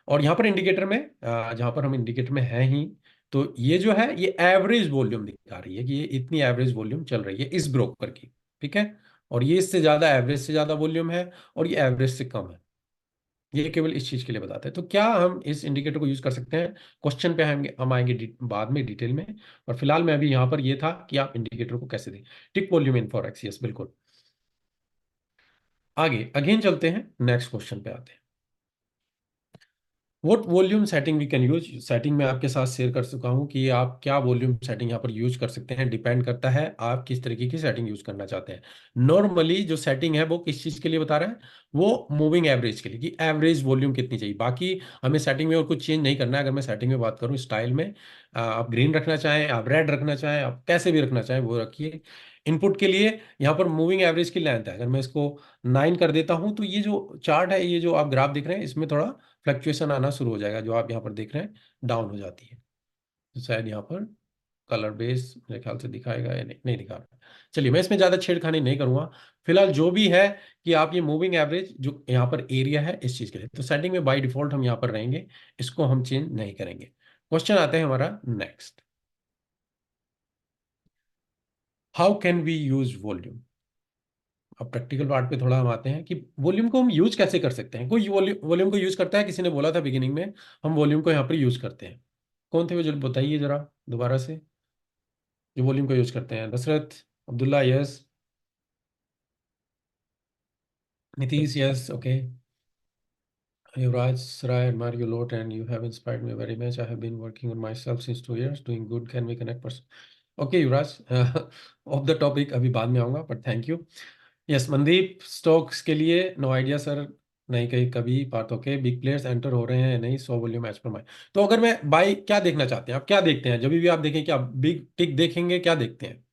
और यहाँ पर इंडिकेटर में, जहाँ पर हम इंडिकेटर में हैं ही, तो ये जो है ये एवरेज वॉल्यूम दिखा रही है कि ये इतनी एवरेज वॉल्यूम चल रही है इस ब्रोकर की। ठीक है, और ये इससे ज्यादा, एवरेज से ज्यादा वॉल्यूम है, और ये एवरेज से कम है। ये केवल इस चीज के लिए बताते हैं। तो क्या हम इस इंडिकेटर को यूज कर सकते हैं? क्वेश्चन पे हम आएंगे बाद में डिटेल में। और फिलहाल मैं अभी यहाँ पर ये था कि आप इंडिकेटर को कैसे दें। टिक वॉल्यूम इन फॉरेक्स, यस बिल्कुल। आगे अगेन चलते हैं, नेक्स्ट क्वेश्चन पे आते हैं। What volume setting we can use. Setting में आपके साथ शेयर कर चुका हूं कि आप क्या वॉल्यूम सेटिंग यहाँ पर यूज कर सकते हैं। डिपेंड करता है आप किस तरीके की सेटिंग यूज करना चाहते हैं। नॉर्मली जो सेटिंग है वो किस चीज के लिए बता रहा है? वो मूविंग एवरेज के लिए, कि एवरेज वॉल्यूम कितनी चाहिए। बाकी हमें सेटिंग में और कुछ चेंज नहीं करना है। अगर मैं सेटिंग में बात करूँ स्टाइल में, आप ग्रीन रखना चाहें, आप रेड रखना चाहें, आप कैसे भी रखना चाहें वो रखिए। इनपुट के लिए यहाँ पर मूविंग एवरेज की लेंथ है, अगर मैं इसको 9 कर देता हूँ तो ये जो चार्ट है, ये जो आप ग्राफ दिख रहे हैं, इसमें थोड़ा फ्लक्चुएशन आना शुरू हो जाएगा। जो आप यहाँ पर देख रहे हैं डाउन हो जाती है। तो शायद यहाँ पर कलर बेस मेरे ख्याल से दिखाएगा या नहीं, नहीं दिखा रहा। चलिए, मैं इसमें ज़्यादा छेड़खानी नहीं करूंगा। फिलहाल जो भी है कि आप ये मूविंग एवरेज जो यहाँ पर एरिया है इस चीज़ के लिए, तो सेटिंग में बाय डिफॉल्ट हम यहाँ पर रहेंगे, इसको हम चेंज नहीं करेंगे। क्वेश्चन आते हैं हमारा next, how can we use volume. अब प्रैक्टिकल पार्ट पे थोड़ा हम आते हैं कि वॉल्यूम को हम यूज कैसे कर सकते हैं। कोई वॉल्यूम को यूज करता है? किसी ने बोला था बिगिनिंग में हम वॉल्यूम को यहाँ पर यूज करते हैं। कौन थे वो, जरा बताइए जरा दोबारा से, जो वॉल्यूम को यूज करते हैं। Dasharath, Abdullah, yes. Nitish, yes, okay. Yuvraj, Sir, I admire you a lot and you have inspired me very much. I have been working on myself since 2 years, doing good. Can we connect person? Okay Yuvraj, of the topic अभी बाद में आऊंगा, but thank you. Yes Mandeep, stocks के लिए no idea sir, नहीं कहीं कभी बात। ओके, बिग प्लेयर्स एंटर हो रहे हैं नहीं, सो वॉल्यूम एज पर माई। तो अगर मैं बाई क्या देखना चाहते हैं, आप क्या देखते हैं जब भी आप देखें? क्या बिग टिक देखेंगे? क्या देखते हैं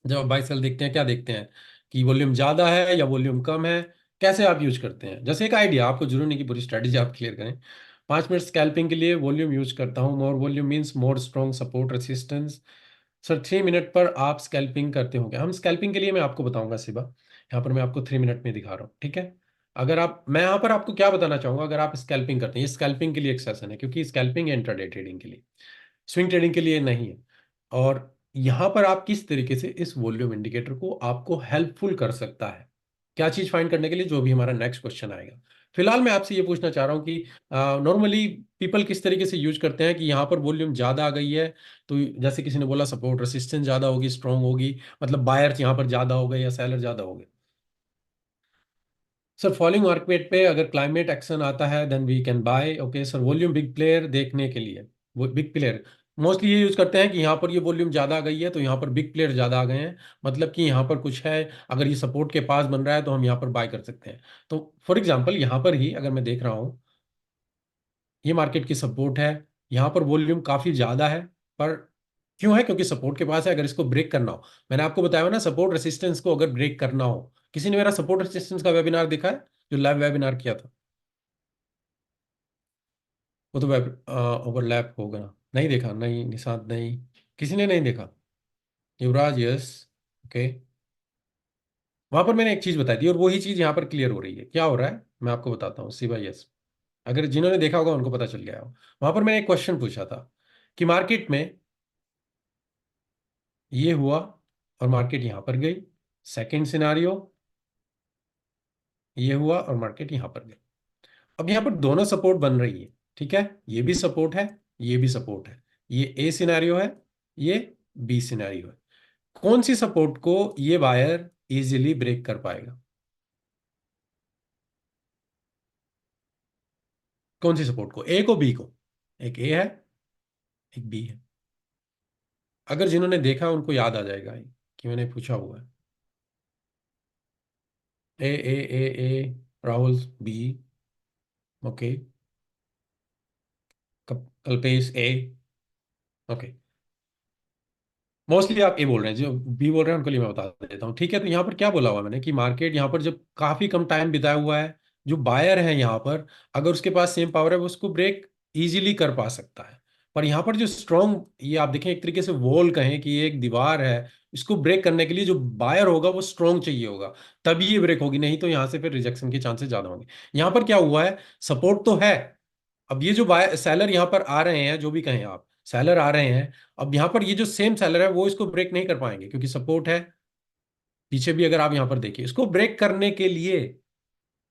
जब आप बाई सेल देखते हैं? क्या देखते हैं कि वॉल्यूम ज़्यादा है या वॉल्यूम कम है? कैसे आप यूज करते हैं? जैसे एक आइडिया, आपको जरूरी नहीं कि पूरी स्ट्रेटेजी आप क्लियर करें। 5 मिनट स्कैल्पिंग के लिए वॉल्यूम यूज करता हूँ। मोर volume means more strong support resistance. Sir 3 minute पर आप स्कैल्पिंग करते होंगे? हम स्कैल्पिंग के लिए मैं आपको बताऊंगा सिबा, यहाँ पर मैं आपको 3 मिनट में दिखा रहा हूँ। ठीक है, अगर आप, मैं यहाँ पर आपको क्या बताना चाहूंगा, अगर आप स्कैल्पिंग करते हैं, ये स्कैल्पिंग के लिए एक सेशन है, क्योंकि स्कैल्पिंग है इंट्राडे ट्रेडिंग के लिए, स्विंग ट्रेडिंग के लिए नहीं है। और यहां पर आप किस तरीके से इस वॉल्यूम इंडिकेटर को आपको हेल्पफुल कर सकता है, क्या चीज फाइंड करने के लिए, जो भी हमारा नेक्स्ट क्वेश्चन आएगा। फिलहाल मैं आपसे ये पूछना चाह रहा हूँ कि नॉर्मली पीपल किस तरीके से यूज करते हैं कि यहाँ पर वॉल्यूम ज्यादा आ गई है, तो जैसे किसी ने बोला सपोर्ट रेसिस्टेंस ज्यादा होगी, स्ट्रांग होगी, मतलब बायर यहाँ पर ज्यादा हो गए या सेलर ज्यादा हो गए। सर फॉलिंग मार्केट पे अगर क्लाइमेट एक्शन आता है then we can buy. Okay sir, volume big player देखने के लिए, वो बिग प्लेयर मोस्टली ये यूज करते हैं कि यहाँ पर ये वॉल्यूम ज्यादा आ गई है तो यहाँ पर बिग प्लेयर ज्यादा आ गए हैं, मतलब कि यहाँ पर कुछ है, अगर ये सपोर्ट के पास बन रहा है तो हम यहाँ पर बाय कर सकते हैं। तो फॉर एग्जांपल यहाँ पर ही अगर मैं देख रहा हूँ, ये मार्केट की सपोर्ट है, यहाँ पर वॉल्यूम काफी ज्यादा है, पर क्यों है? क्योंकि सपोर्ट के पास है। अगर इसको ब्रेक करना हो, मैंने आपको बताया ना, सपोर्ट रेसिस्टेंस को अगर ब्रेक करना हो, किसी ने मेरा सपोर्ट रेसिस्टेंस का वेबिनार देखा है जो लाइव वेबिनार किया था? वो तो वेब ओवरलैप होगा, नहीं देखा? नहीं निशांत, नहीं, किसी ने नहीं देखा? युवराज, यस, ओके। वहां पर मैंने एक चीज बताई थी और वही चीज यहाँ पर क्लियर हो रही है। क्या हो रहा है मैं आपको बताता हूँ। शिवा, यस, अगर जिन्होंने देखा होगा उनको पता चल गया हो। वहां पर मैंने एक क्वेश्चन पूछा था कि मार्केट में ये हुआ और मार्केट यहां पर गई। सेकंड सिनारियो, ये हुआ और मार्केट यहां पर गई। अब यहां पर दोनों सपोर्ट बन रही है, ठीक है, ये भी सपोर्ट है, ये भी सपोर्ट है। ये ए सिनारियो है, ये बी सिनारियो है। कौन सी सपोर्ट को ये बायर इजीली ब्रेक कर पाएगा? कौन सी सपोर्ट को? ए को, बी को? एक ए है, एक बी है। अगर जिन्होंने देखा उनको याद आ जाएगा ये, कि मैंने पूछा हुआ है। ए ए ए ए, राहुल बी, ओके, कल्पेश ए, ओके। मोस्टली आप ए बोल रहे हैं, जो बी बोल रहे हैं उनको लिए मैं बता देता हूँ, ठीक है। तो यहाँ पर क्या बोला हुआ है मैंने कि मार्केट यहाँ पर जब काफी कम टाइम बिताया हुआ है, जो बायर है यहाँ पर, अगर उसके पास सेम पावर है वो उसको ब्रेक इजीली कर पा सकता है। पर यहाँ पर जो स्ट्रॉन्ग, ये आप देखें एक तरीके से वॉल कहें कि ये एक दीवार है, इसको ब्रेक करने के लिए जो बायर होगा वो स्ट्रॉन्ग चाहिए होगा, तभी ये ब्रेक होगी, नहीं तो यहाँ से फिर रिजेक्शन के चांसेस ज्यादा होंगे। यहाँ पर क्या हुआ है, सपोर्ट तो है। अब ये जो बाय सेलर यहाँ पर आ रहे हैं, जो भी कहें आप, सेलर आ रहे हैं, अब यहाँ पर ये जो सेम सेलर है वो इसको ब्रेक नहीं कर पाएंगे क्योंकि सपोर्ट है। पीछे भी अगर आप यहाँ पर देखिए, इसको ब्रेक करने के लिए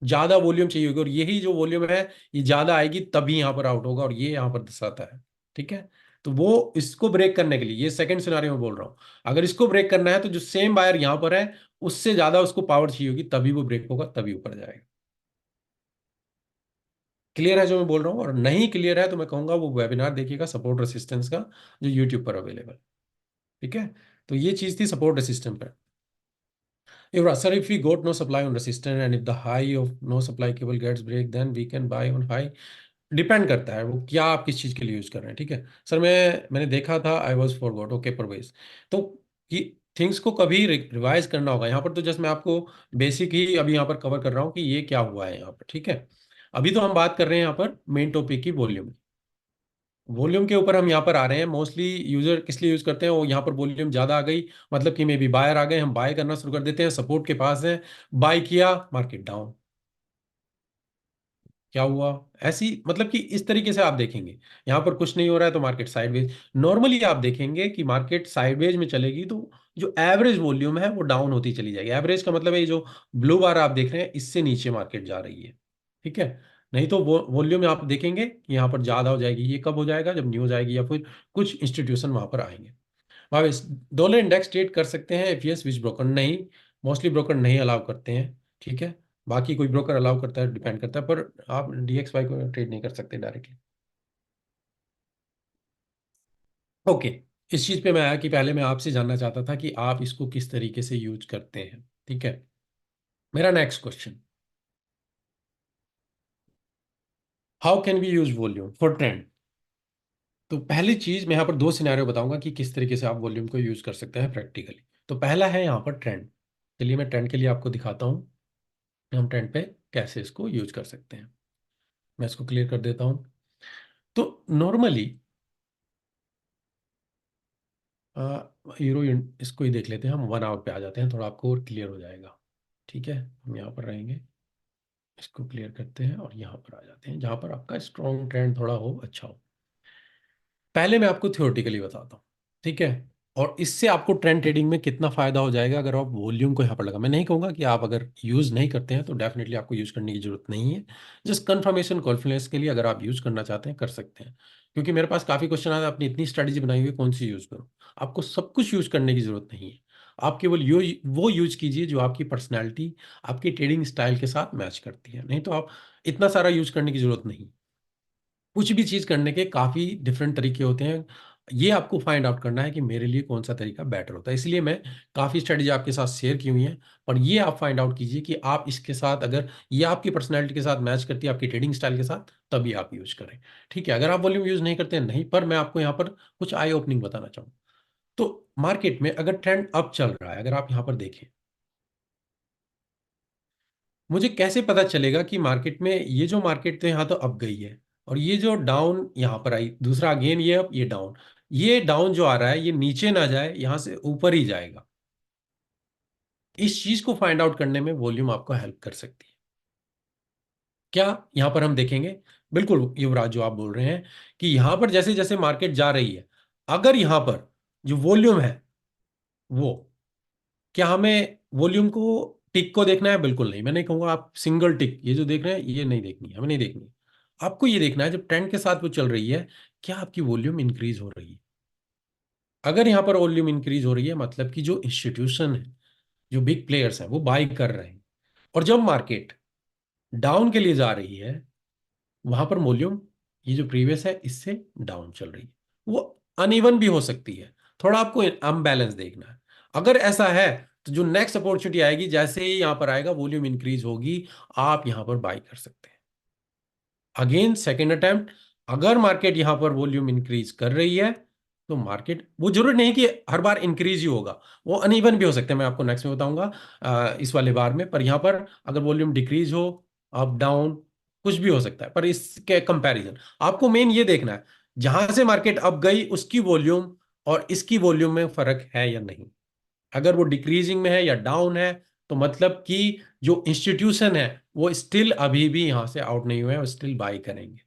ज्यादा वॉल्यूम चाहिए होगी, और यही जो वॉल्यूम है ये ज्यादा आएगी तभी यहाँ पर आउट होगा, और ये यहाँ पर दर्शाता है, ठीक है। तो वो इसको ब्रेक करने के लिए, ये सेकंड सिनारियो में बोल रहा हूँ, अगर इसको ब्रेक करना है तो जो सेम बायर यहाँ पर है उससे ज्यादा उसको पावर चाहिए होगी, तभी वो ब्रेक होगा, तभी ऊपर जाएगा। क्लियर है जो मैं बोल रहा हूँ? और नहीं क्लियर है तो मैं कहूंगा वो वेबिनार देखिएगा सपोर्ट रेसिस्टेंस का, जो यूट्यूब पर अवेलेबल, ठीक है। तो ये चीज थी सपोर्ट रेसिस्टेंस पर। If sir, if we got no supply on resistance and if the high of no supply cable gets break, then we can buy on high। Depend करता है वो क्या आप किस चीज के लिए यूज कर रहे हैं, ठीक है। सर मैंने देखा था, I was forgot, okay Parvez. तो कि थिंग्स को कभी रिवाइज करना होगा। यहाँ पर तो जस्ट मैं आपको बेसिक ही अभी यहाँ पर कवर कर रहा हूँ कि ये क्या हुआ है यहाँ पर, ठीक है। अभी तो हम बात कर रहे हैं यहाँ पर मेन टॉपिक की, वॉल्यूम। वॉल्यूम के ऊपर हम यहाँ पर आ रहे हैं। मोस्टली यूजर किस लिए यूज करते हैं, वो यहाँ पर वॉल्यूम ज्यादा आ गई, मतलब कि मे बी बायर आ गए, हम बाय करना शुरू कर देते हैं, सपोर्ट के पास है, बाय किया, मार्केट डाउन, क्या हुआ? ऐसी मतलब कि इस तरीके से आप देखेंगे, यहाँ पर कुछ नहीं हो रहा है तो मार्केट साइडवेज। नॉर्मली आप देखेंगे कि मार्केट साइडवेज में चलेगी तो जो एवरेज वॉल्यूम है वो डाउन होती चली जाएगी। एवरेज का मतलब है ये जो ब्लू बार आप देख रहे हैं, इससे नीचे मार्केट जा रही है, ठीक है। नहीं तो वो वॉल्यूम आप देखेंगे कि यहाँ पर ज्यादा हो जाएगी। ये कब हो जाएगा? जब न्यूज आएगी या फिर कुछ इंस्टीट्यूशन वहां पर आएंगे। भावेश, डॉलर इंडेक्स ट्रेड कर सकते हैं एफ विच ब्रोकर नहीं, मोस्टली ब्रोकर नहीं अलाउ करते हैं, ठीक है। बाकी कोई ब्रोकर अलाउ करता है, डिपेंड करता है, पर आप डीएक्सवाई को ट्रेड नहीं कर सकते डायरेक्टली। ओके। इस चीज पे मैं आया कि पहले मैं आपसे जानना चाहता था कि आप इसको किस तरीके से यूज करते हैं, ठीक है। मेरा next question, how can we use volume for trend? तो पहली चीज मैं यहाँ पर दो सिनेरियो बताऊंगा कि किस तरीके से आप वॉल्यूम को यूज कर सकते हैं प्रैक्टिकली। तो पहला है यहाँ पर ट्रेंड। चलिए मैं ट्रेंड के लिए आपको दिखाता हूँ कि हम ट्रेंड पे कैसे इसको यूज कर सकते हैं। मैं इसको क्लियर कर देता हूँ। तो नॉर्मली यूरो इसको ही देख लेते हैं, हम 1 आवर पे आ जाते हैं, थोड़ा आपको और क्लियर हो जाएगा, ठीक है। हम यहाँ पर रहेंगे, इसको क्लियर करते हैं और यहाँ पर आ जाते हैं जहाँ पर आपका स्ट्रॉन्ग ट्रेंड थोड़ा हो, अच्छा हो। पहले मैं आपको थियोरेटिकली बताता हूँ, ठीक है। और इससे आपको ट्रेंड ट्रेडिंग में कितना फायदा हो जाएगा अगर आप वॉल्यूम को यहाँ पर लगा। मैं नहीं कहूंगा कि आप अगर यूज नहीं करते हैं तो डेफिनेटली आपको यूज करने की जरूरत नहीं है। जस्ट कंफर्मेशन कॉन्फिडेंस के लिए अगर आप यूज करना चाहते हैं कर सकते हैं, क्योंकि मेरे पास काफी क्वेश्चन आते हैं, अपनी इतनी स्ट्रेटेजी बनाई हुई है, कौन सी यूज करूँ? आपको सब कुछ यूज करने की जरूरत नहीं है। आप केवल वो यूज कीजिए जो आपकी पर्सनैलिटी, आपकी ट्रेडिंग स्टाइल के साथ मैच करती है, नहीं तो आप इतना सारा यूज करने की जरूरत नहीं। कुछ भी चीज करने के काफी डिफरेंट तरीके होते हैं। ये आपको फाइंड आउट करना है कि मेरे लिए कौन सा तरीका बेटर होता है। इसलिए मैं काफ़ी स्ट्रेटजी आपके साथ शेयर की हुई है, और ये आप फाइंड आउट कीजिए कि आप इसके साथ, अगर ये आपकी पर्सनैलिटी के साथ मैच करती है, आपकी ट्रेडिंग स्टाइल के साथ, तभी आप यूज करें। ठीक है, अगर आप वॉल्यूम यूज नहीं करते हैं, नहीं, पर मैं आपको यहाँ पर कुछ आई ओपनिंग बताना चाहूँ। तो मार्केट में अगर ट्रेंड अप चल रहा है, अगर आप यहाँ पर देखें, मुझे कैसे पता चलेगा कि मार्केट में ये जो मार्केट तो यहाँ तो अप गई है, और ये जो डाउन यहाँ पर आई, दूसरा अगेन ये अप, ये डाउन, ये डाउन जो आ रहा है ये नीचे ना जाए, यहाँ से ऊपर ही जाएगा। इस चीज को फाइंड आउट करने में वॉल्यूम आपको हेल्प कर सकती है। क्या यहाँ पर हम देखेंगे, बिल्कुल युवराज जो आप बोल रहे हैं कि यहाँ पर जैसे जैसे मार्केट जा रही है, अगर यहाँ पर जो वॉल्यूम है वो, क्या हमें वॉल्यूम को, टिक को देखना है? बिल्कुल नहीं। मैं नहीं कहूंगा आप सिंगल टिक ये जो देख रहे हैं ये नहीं देखनी है, हमें नहीं देखनी है। आपको ये देखना है जब ट्रेंड के साथ वो चल रही है, क्या आपकी वॉल्यूम इंक्रीज हो रही है? अगर यहाँ पर वॉल्यूम इंक्रीज हो रही है, मतलब कि जो इंस्टीट्यूशन है, जो बिग प्लेयर्स हैं, वो बाई कर रहे हैं। और जब मार्केट डाउन के लिए जा रही है, वहां पर वॉल्यूम, ये जो प्रीवियस है इससे डाउन चल रही है, वो अनइवन भी हो सकती है। थोड़ा आपको अनबैलेंस देखना है। अगर ऐसा है, तो जो नेक्स्ट अपॉर्चुनिटी आएगी, जैसे ही यहां पर आएगा वॉल्यूम इंक्रीज होगी, आप यहां पर बाई कर सकते हैं। अगेन सेकेंड अटेम्प्ट, अगर मार्केट यहां पर वॉल्यूम इंक्रीज कर रही है, तो मार्केट, वो जरूरी नहीं कि हर बार इंक्रीज ही होगा, वो अनइवन भी हो सकते हैं, मैं आपको नेक्स्ट में बताऊंगा इस वाले बार में। पर यहां पर अगर वॉल्यूम डिक्रीज हो, अप डाउन, कुछ भी हो सकता है, पर इसके कंपैरिजन आपको मेन ये देखना है, जहां से मार्केट अप गई उसकी वॉल्यूम और इसकी वॉल्यूम में फर्क है या नहीं। अगर वो डिक्रीजिंग में है या डाउन है, तो मतलब कि जो इंस्टीट्यूशन है वो स्टिल अभी भी यहां से आउट नहीं हुए हैं, स्टिल बाई करेंगे।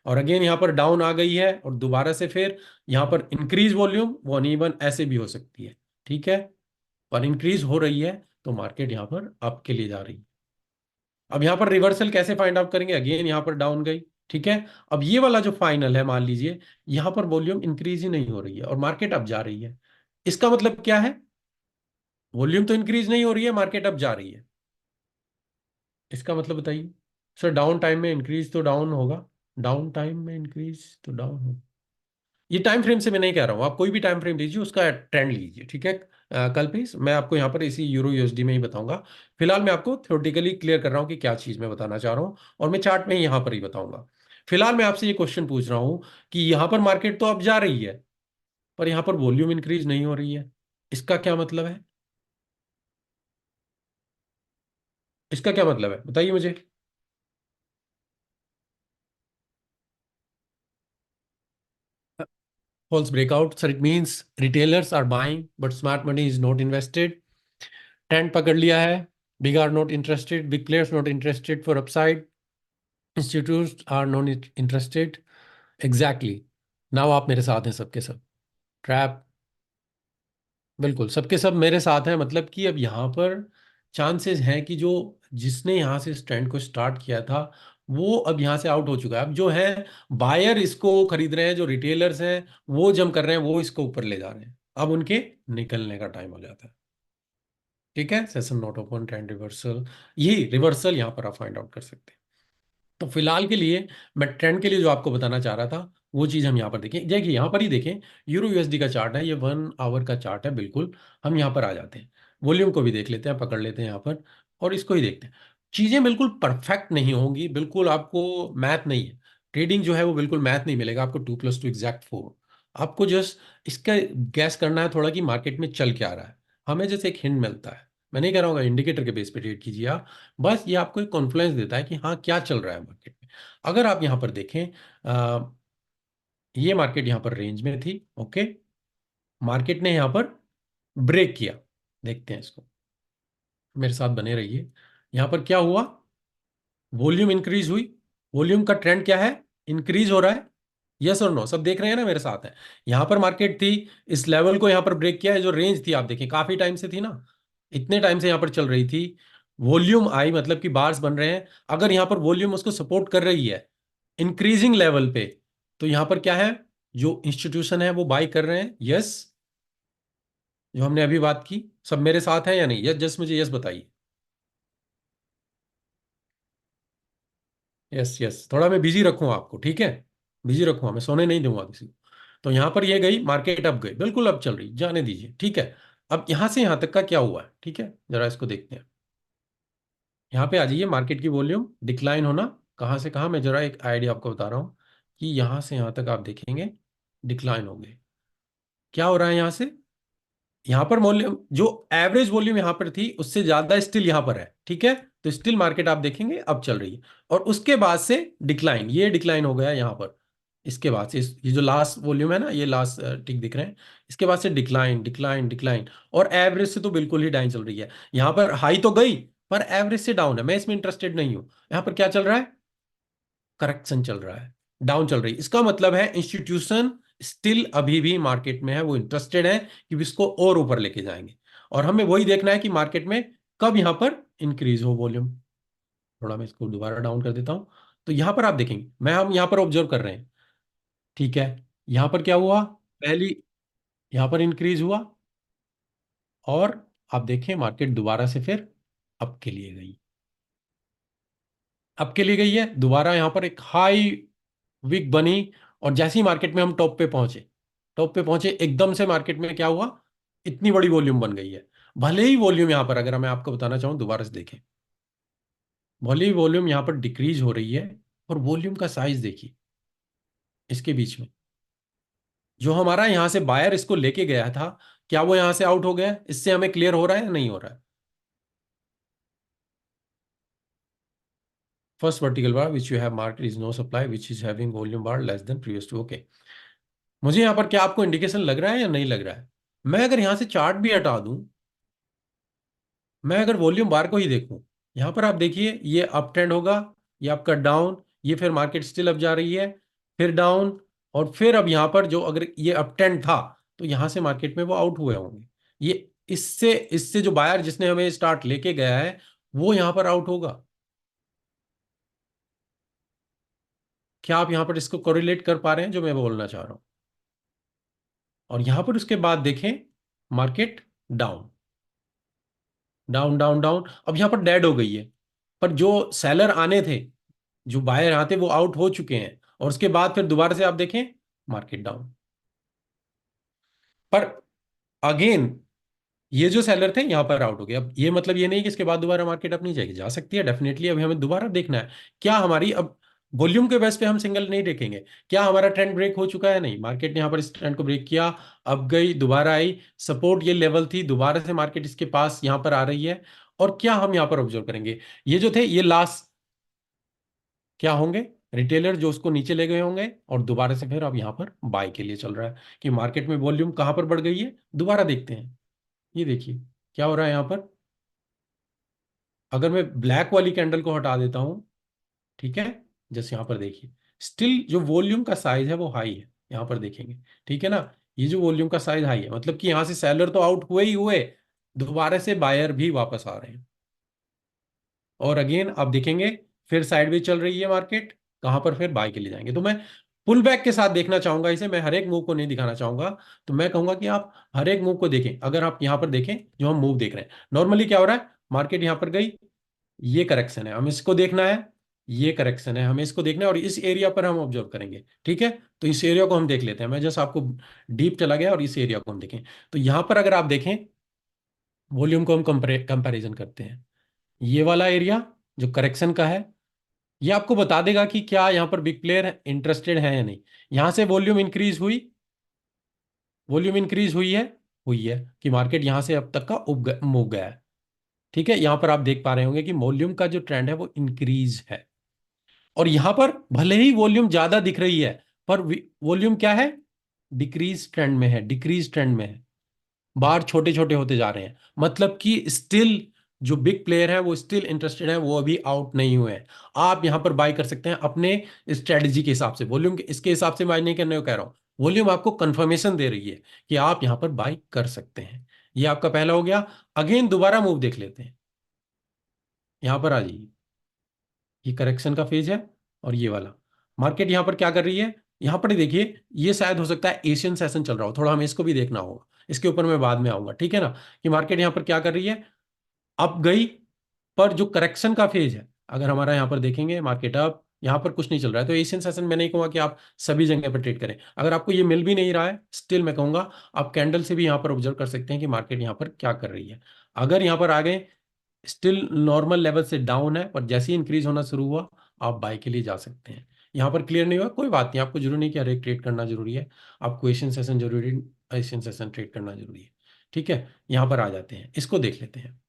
और अगेन यहाँ पर डाउन आ गई है और दोबारा से फिर यहाँ पर इंक्रीज वॉल्यूम, वो अनइवन ऐसे भी हो सकती है। ठीक है, पर इंक्रीज हो रही है, तो मार्केट यहाँ पर अप के लिए जा रही है। अब यहाँ पर रिवर्सल कैसे फाइंड आउट करेंगे? अगेन यहाँ पर डाउन गई, ठीक है। अब ये वाला जो फाइनल है, मान लीजिए यहाँ पर वॉल्यूम इंक्रीज ही नहीं हो रही है और मार्केट अप जा रही है, इसका मतलब क्या है? वॉल्यूम तो इंक्रीज नहीं हो रही है, मार्केट अप जा रही है, इसका मतलब बताइए। सर डाउन टाइम में इंक्रीज तो डाउन होगा, डाउन टाइम में इंक्रीज तो डाउन होगा। ये टाइम फ्रेम से मैं नहीं कह रहा हूँ, आप कोई भी टाइम फ्रेम लीजिए, उसका ट्रेंड लीजिए, ठीक है। कल पे मैं आपको यहाँ पर इसी यूरो यूएसडी में ही बताऊंगा। फिलहाल मैं आपको थ्योरेटिकली क्लियर कर रहा हूँ कि क्या चीज़ मैं बताना चाह रहा हूँ, और मैं चार्ट में ही यहाँ पर ही बताऊंगा। फिलहाल मैं आपसे ये क्वेश्चन पूछ रहा हूँ कि यहाँ पर मार्केट तो अब जा रही है, पर यहाँ पर वॉल्यूम इंक्रीज नहीं हो रही है, इसका क्या मतलब है? इसका क्या मतलब है, बताइए मुझे। False breakout, sir, it means retailers are buying, but smart money is not invested. Trend पकड़ लिया है, big are not interested, big players not interested for upside, institutes are not interested. Exactly. Now आप मेरे साथ हैं सबके सब। Trap, बिल्कुल सबके सब मेरे साथ हैं, मतलब कि अब यहाँ पर चांसेस हैं कि जो, जिसने यहाँ से इस ट्रेंड को स्टार्ट किया था, वो अब यहाँ से आउट हो चुका है। अब जो है, बायर इसको खरीद रहे हैं, जो रिटेलर्स हैं वो जम कर रहे हैं, वो इसको ऊपर ले जा रहे हैं, अब उनके निकलने का टाइम हो जाता है। ठीक है, session not open, trend reversal, यही रिवर्सल यहाँ पर आप फाइंड आउट कर सकते हैं। तो फिलहाल के लिए मैं ट्रेंड के लिए जो आपको बताना चाह रहा था, वो चीज हम यहाँ पर देखें। देखिए यहाँ पर ही देखें, यूरो यूएसडी का चार्ट है, ये 1 आवर का चार्ट है। बिल्कुल हम यहाँ पर आ जाते हैं, वॉल्यूम को भी देख लेते हैं, पकड़ लेते हैं यहाँ पर, और इसको ही देखते हैं। चीजें बिल्कुल परफेक्ट नहीं होंगी, बिल्कुल आपको मैथ नहीं है, ट्रेडिंग जो है वो बिल्कुल मैथ नहीं मिलेगा आपको, 2+2 एग्जैक्ट 4। आपको जस्ट इसका गैस करना है थोड़ा कि मार्केट में चल क्या रहा है, हमें जैसे एक हिंट मिलता है। मैं नहीं कह रहा हूँ इंडिकेटर के बेस पे ट्रेड कीजिए आप, बस ये आपको एक कॉन्फ्लुएंस देता है कि हाँ क्या चल रहा है मार्केट में। अगर आप यहाँ पर देखें, आ, ये मार्केट यहाँ पर रेंज में थी, ओके, मार्केट ने यहाँ पर ब्रेक किया, देखते हैं इसको, मेरे साथ बने रहिए। यहाँ पर क्या हुआ, वॉल्यूम इंक्रीज हुई, वॉल्यूम का ट्रेंड क्या है, इंक्रीज हो रहा है, यस और नो, सब देख रहे हैं ना, मेरे साथ है। यहाँ पर मार्केट थी, इस लेवल को यहाँ पर ब्रेक किया है, जो रेंज थी आप देखें काफी टाइम से थी ना, इतने टाइम से यहाँ पर चल रही थी, वॉल्यूम आई, मतलब कि बार्स बन रहे हैं। अगर यहाँ पर वॉल्यूम उसको सपोर्ट कर रही है इंक्रीजिंग लेवल पे, तो यहाँ पर क्या है, जो इंस्टीट्यूशन है वो बाई कर रहे हैं, यस। जो हमने अभी बात की, सब मेरे साथ है या नहीं? यस, जस्ट मुझे यस बताइए। यस यस, थोड़ा मैं बिजी रखूंगा आपको, ठीक है, बिजी रखूंगा, मैं सोने नहीं दूंगा किसी को। तो यहां पर ये गई, मार्केट अप गई, बिल्कुल अब चल रही, जाने दीजिए, ठीक है। अब यहां से यहां तक का क्या हुआ है, ठीक है, जरा इसको देखते हैं। यहाँ पे आ जाइए, मार्केट की वॉल्यूम डिक्लाइन होना, कहाँ से कहाँ, मैं जरा एक आइडिया आपको बता रहा हूँ कि यहाँ से यहाँ तक आप देखेंगे डिक्लाइन हो गए। क्या हो रहा है यहाँ से, यहाँ पर वॉल्यूम जो एवरेज वॉल्यूम यहाँ पर थी उससे ज्यादा स्टिल यहाँ पर है, ठीक है। तो स्टिल मार्केट आप देखेंगे अब चल रही है, और उसके बाद से डिक्लाइन, ये डिक्लाइन हो गया यहाँ पर। इसके बाद से ये जो लास्ट वॉल्यूम है ना, ये लास्ट टिक दिख रहे हैं, इसके बाद से डिक्लाइन डिक्लाइन डिक्लाइन, और एवरेज से तो बिल्कुल ही डाउन चल रही है। यहाँ पर हाई तो गई, पर एवरेज से डाउन है, मैं इसमें इंटरेस्टेड नहीं हूं। यहाँ पर क्या चल रहा है, करेक्शन चल रहा है, डाउन चल रही है। इसका मतलब है इंस्टीट्यूशन स्टिल अभी भी मार्केट में है, वो इंटरेस्टेड है कि इसको और ऊपर लेके जाएंगे, और हमें वही देखना है कि मार्केट में कब यहां पर इंक्रीज हो वॉल्यूम। थोड़ा मैं इसको दोबारा डाउन कर देता हूं। तो यहां पर आप देखेंगे, मैं हम यहां पर ऑब्जर्व कर रहे हैं, ठीक है। यहां पर क्या हुआ, पहली यहां पर इंक्रीज हुआ, और आप देखें मार्केट दोबारा से फिर अप के लिए गई, अप के लिए गई है दोबारा, यहां पर एक हाई विक बनी, और जैसे ही मार्केट में हम टॉप पे पहुंचे एकदम से मार्केट में क्या हुआ, इतनी बड़ी वॉल्यूम बन गई है। भले ही वॉल्यूम यहां पर, अगर मैं आपको बताना चाहूं दोबारा से देखें, भले ही वॉल्यूम यहां पर डिक्रीज हो रही है, और वॉल्यूम का साइज देखिए इसके बीच में, जो हमारा यहां से बायर इसको लेके गया था, क्या वो यहां से आउट हो गया, इससे हमें क्लियर हो रहा है या नहीं हो रहा है। First vertical bar which you have marked is no supply which is having volume bar less than previous two, okay. मुझे यहां पर क्या आपको इंडिकेशन लग रहा है या नहीं लग रहा है। मैं अगर यहां से चार्ट भी हटा दूं, मैं अगर वॉल्यूम बार को ही देखूं, यहां पर आप देखिए ये अप ट्रेंड होगा, ये आपका डाउन, ये फिर मार्केट स्टिल अप जा रही है, फिर डाउन, और फिर अब यहां पर जो अगर ये अप ट्रेंड था, तो यहां से मार्केट में वो आउट हुए होंगे। ये इससे इससे जो बायर जिसने हमें स्टार्ट लेके गया है, वो यहां पर आउट होगा। क्या आप यहां पर इसको कोरिलेट कर पा रहे हैं जो मैं बोलना चाह रहा हूं। और यहां पर उसके बाद देखें, market down down down down, अब यहां पर डेड हो गई है, पर जो सेलर आने थे, जो बायर आते वो आउट हो चुके हैं, और उसके बाद फिर दोबारा से आप देखें मार्केट डाउन। पर अगेन ये जो सेलर थे यहां पर आउट हो गए। अब ये मतलब ये नहीं कि इसके बाद दोबारा मार्केट अप नहीं जाएगी, जा सकती है डेफिनेटली। अभी हमें दोबारा देखना है क्या हमारी अब वॉल्यूम के बेस पे हम सिंगल नहीं देखेंगे, क्या हमारा ट्रेंड ब्रेक हो चुका है, नहीं, मार्केट ने यहाँ पर इस ट्रेंड को ब्रेक किया, अब गई दोबारा आई, सपोर्ट ये लेवल थी, दोबारा से मार्केट इसके पास यहाँ पर आ रही है। और क्या हम यहाँ पर ऑब्जर्व करेंगे, ये जो थे ये लास्ट क्या होंगे, रिटेलर जो उसको नीचे ले गए होंगे, और दोबारा से फिर अब यहाँ पर बाय के लिए चल रहा है कि मार्केट में वॉल्यूम कहाँ पर बढ़ गई है, दोबारा देखते हैं। ये देखिए क्या हो रहा है यहाँ पर, अगर मैं ब्लैक वाली कैंडल को हटा देता हूं, ठीक है, जैसे यहां पर देखिए स्टिल जो वॉल्यूम का साइज है वो हाई है, यहां पर देखेंगे, ठीक है ना। ये जो वॉल्यूम का साइज हाई है, मतलब कि यहां से सेलर तो आउट हुए ही हुए, दोबारा से बायर भी वापस आ रहे हैं, और अगेन आप देखेंगे फिर साइडवेज चल रही है मार्केट, कहां पर फिर बाय के लिए जाएंगे। तो मैं पुल बैक के साथ देखना चाहूंगा इसे, मैं हर एक मूव को नहीं दिखाना चाहूंगा। तो मैं कहूंगा कि आप हर एक मूव को देखें। अगर आप यहां पर देखें जो हम मूव देख रहे हैं, नॉर्मली क्या हो रहा है, मार्केट यहां पर गई, ये करेक्शन है, हमें इसको देखना है, ये करेक्शन है, हमें इसको देखना है, और इस एरिया पर हम ऑब्जर्व करेंगे, ठीक है। तो इस एरिया को हम देख लेते हैं, मैं जस्ट आपको डीप चला गया, और इस एरिया को हम देखें। तो यहां पर अगर आप देखें वॉल्यूम को हम कंपैरिजन करते हैं, ये वाला एरिया जो करेक्शन का है, ये आपको बता देगा कि क्या यहाँ पर बिग प्लेयर इंटरेस्टेड है या नहीं। यहां से वॉल्यूम इंक्रीज हुई, वॉल्यूम इंक्रीज हुई है कि मार्केट यहां से अब तक का मूव गया है, ठीक है। यहां पर आप देख पा रहे होंगे कि वॉल्यूम का जो ट्रेंड है वो इंक्रीज है, और यहां पर भले ही वॉल्यूम ज्यादा दिख रही है, पर वॉल्यूम क्या है, डिक्रीज ट्रेंड में है, डिक्रीज ट्रेंड में है, बार छोटे छोटे होते जा रहे हैं, मतलब कि स्टिल जो बिग प्लेयर है वो स्टिल इंटरेस्टेड है, वो अभी आउट नहीं हुए हैं। आप यहां पर बाय कर सकते हैं अपने स्ट्रेटजी के हिसाब से, वॉल्यूम इसके हिसाब से बाय नहीं करने को कह रहा हूं, वॉल्यूम आपको कंफर्मेशन दे रही है कि आप यहां पर बाय कर सकते हैं। ये आपका पहला हो गया। अगेन दोबारा मूव देख लेते हैं, यहां पर आ जाइए, ये करेक्शन का फेज है, और ये वाला मार्केट यहां पर क्या कर रही है, यहां पर ही देखिए, ये शायद हो सकता है एशियन सेशन चल रहा हो, थोड़ा हमें इसको भी देखना होगा, इसके ऊपर मैं बाद में आऊंगा, ठीक है ना। कि मार्केट यहां पर क्या कर रही है, अप गई, पर जो करेक्शन का फेज है, अगर हमारा यहां पर देखेंगे मार्केट अप यहाँ पर कुछ नहीं चल रहा है। तो एशियन सेशन मैं नहीं कहूँगा कि आप सभी जगह पर ट्रेड करें। अगर आपको ये मिल भी नहीं रहा है, स्टिल मैं कहूँगा आप कैंडल से भी यहाँ पर ऑब्जर्व कर सकते हैं कि मार्केट यहाँ पर क्या कर रही है। अगर यहाँ पर आ गए, स्टिल नॉर्मल लेवल से डाउन है, पर जैसे ही इंक्रीज होना शुरू हुआ आप बाय के लिए जा सकते हैं। यहाँ पर क्लियर नहीं हुआ कोई बात नहीं, आपको जरूरी नहीं कि हर एक ट्रेड करना जरूरी है, आपको एशियन सेशन जरूरी, एशियन सेशन ट्रेड करना जरूरी है। ठीक है, यहाँ पर आ जाते हैं, इसको देख लेते हैं।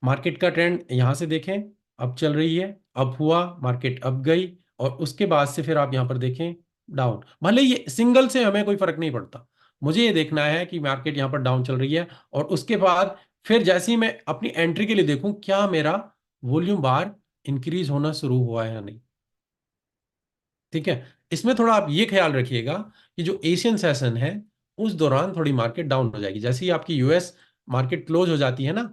मार्केट का ट्रेंड यहाँ से देखें, अब चल रही है, अप हुआ, मार्केट अप गई, और उसके बाद से फिर आप यहाँ पर देखें डाउन। भले ये सिंगल से हमें कोई फर्क नहीं पड़ता, मुझे ये देखना है कि मार्केट यहाँ पर डाउन चल रही है, और उसके बाद फिर जैसे ही मैं अपनी एंट्री के लिए देखूं क्या मेरा वॉल्यूम बार इंक्रीज होना शुरू हुआ है या नहीं। ठीक है, इसमें थोड़ा आप ये ख्याल रखिएगा कि जो एशियन सेशन है उस दौरान थोड़ी मार्केट डाउन हो जाएगी। जैसे ही आपकी यूएस मार्केट क्लोज हो जाती है ना,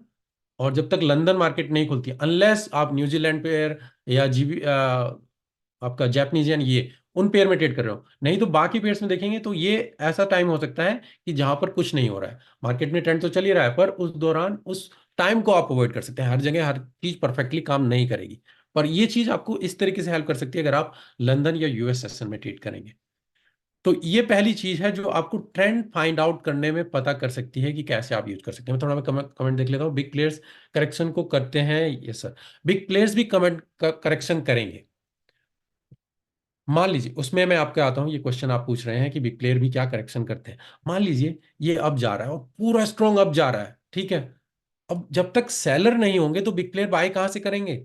और जब तक लंदन मार्केट नहीं खुलती, अनलेस आप न्यूजीलैंड पेयर या जीबी आपका जापानीज येन, ये उन पेयर में ट्रेड कर रहे हो, नहीं तो बाकी पेयर्स में देखेंगे तो ये ऐसा टाइम हो सकता है कि जहां पर कुछ नहीं हो रहा है, मार्केट में ट्रेंड तो चल ही रहा है, पर उस दौरान उस टाइम को आप अवॉइड कर सकते हैं। हर जगह हर चीज परफेक्टली काम नहीं करेगी, पर ये चीज आपको इस तरीके से हेल्प कर सकती है अगर आप लंदन या यूएस सेशन में ट्रेड करेंगे। तो ये पहली चीज है जो आपको ट्रेंड फाइंड आउट करने में पता कर सकती है कि कैसे आप यूज कर सकते हैं। मैं थोड़ा मैं कमेंट देख लेता हूँ। बिग प्लेयर्स करेक्शन को करते हैं, ये सर बिग प्लेयर्स भी कमेंट करेक्शन करेंगे। मान लीजिए, उसमें मैं आपके आता हूँ, ये क्वेश्चन आप पूछ रहे हैं कि बिग प्लेयर भी क्या करेक्शन करते हैं। मान लीजिए ये अब जा रहा है और पूरा स्ट्रॉन्ग अब जा रहा है, ठीक है, अब जब तक सेलर नहीं होंगे तो बिग प्लेयर बाय कहां से करेंगे।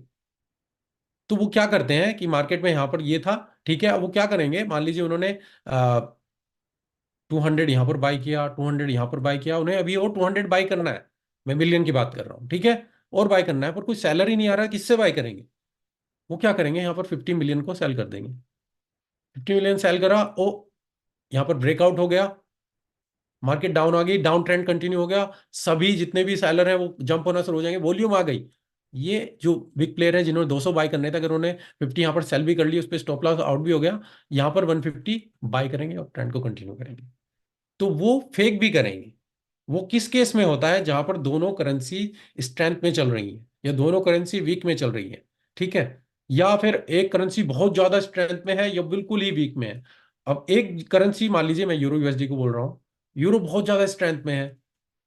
तो वो क्या करते हैं कि मार्केट में यहां पर ये था, ठीक है, अब वो क्या करेंगे, मान लीजिए उन्होंने 200 यहां पर बाई किया, 200 यहां पर बाई किया, उन्हें अभी और 200 बाई करना है। मैं मिलियन की बात कर रहा हूं, ठीक है, और बाई करना है, पर कोई सेलर ही नहीं आ रहा, किससे बाई करेंगे। वो क्या करेंगे, यहाँ पर 50 मिलियन को सेल कर देंगे। 50 मिलियन सेल करा, ओ यहाँ पर ब्रेकआउट हो गया, मार्केट डाउन आ गई, डाउन ट्रेंड कंटिन्यू हो गया, सभी जितने भी सेलर हैं वो जंप होना शुरू हो जाएंगे, वॉल्यूम आ गई। ये जो बिग प्लेयर है जिन्होंने 200 बाय करने थे, अगर उन्होंने 50 यहाँ पर सेल भी कर ली, उस पर स्टॉप लॉस आउट भी हो गया, यहाँ पर 150 बाय करेंगे और ट्रेंड को कंटिन्यू करेंगे। तो वो फेक भी करेंगे। वो किस केस में होता है, जहां पर दोनों करेंसी स्ट्रेंथ में चल रही है या दोनों करेंसी वीक में चल रही है, ठीक है, या फिर एक करेंसी बहुत ज्यादा स्ट्रेंथ में है या बिल्कुल ही वीक में है। अब एक करेंसी मान लीजिए, मैं यूरो यूएसडी को बोल रहा हूँ, यूरो बहुत ज्यादा स्ट्रेंथ में है,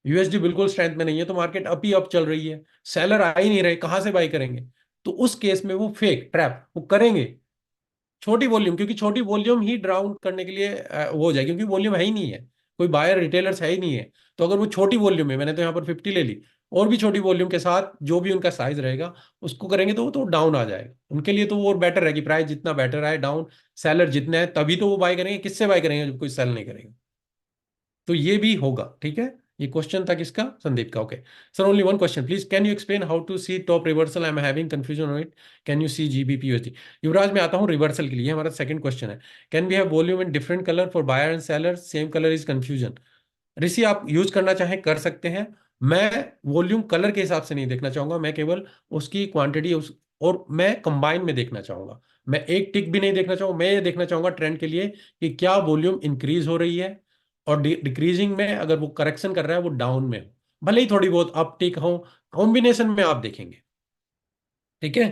यूएसडी बिल्कुल स्ट्रेंथ में नहीं है, तो मार्केट अप ही अप चल रही है, सेलर आ ही नहीं रहे, कहां से बाई करेंगे। तो उस केस में वो फेक ट्रैप वो करेंगे, छोटी वॉल्यूम, क्योंकि छोटी वॉल्यूम ही ड्राउन करने के लिए वो हो जाएगी, क्योंकि वॉल्यूम है ही नहीं है, कोई बायर रिटेलर्स है ही नहीं है। तो अगर वो छोटी वॉल्यूम में, मैंने तो यहाँ पर 50 ले ली, और भी छोटी वॉल्यूम के साथ जो भी उनका साइज रहेगा उसको करेंगे, तो वो तो डाउन आ जाएगा उनके लिए। तो वो और बेटर है कि प्राइस जितना बेटर आए डाउन, सेलर जितने हैं तभी तो वो बाय करेंगे, किससे बाय करेंगे जब कोई सेल नहीं करेगा। तो ये भी होगा, ठीक है। ये क्वेश्चन था किसका, संदीप का, okay. Sir only one question please, can you explain how to see top reversal, I am having confusion on it, can you see GBP USD. Yuvraj मैं आता हूँ रिवर्सल के लिए, हमारा सेकंड क्वेश्चन है, can we have volume in different colour for buyer and seller, same colour is confusion. Rishi आप use करना चाहें कर सकते हैं, मैं वॉल्यूम कलर के हिसाब से नहीं देखना चाहूंगा, मैं केवल उसकी क्वांटिटी और मैं कंबाइन में देखना चाहूंगा। मैं एक टिक भी नहीं देखना चाहूंगा, मैं ये देखना चाहूंगा ट्रेंड के लिए कि क्या वॉल्यूम इंक्रीज हो रही है, और डिक्रीजिंग में अगर वो करेक्शन कर रहा है वो डाउन में हो, भले ही थोड़ी बहुत अप टिक हो, कॉम्बिनेशन में आप देखेंगे। ठीक है,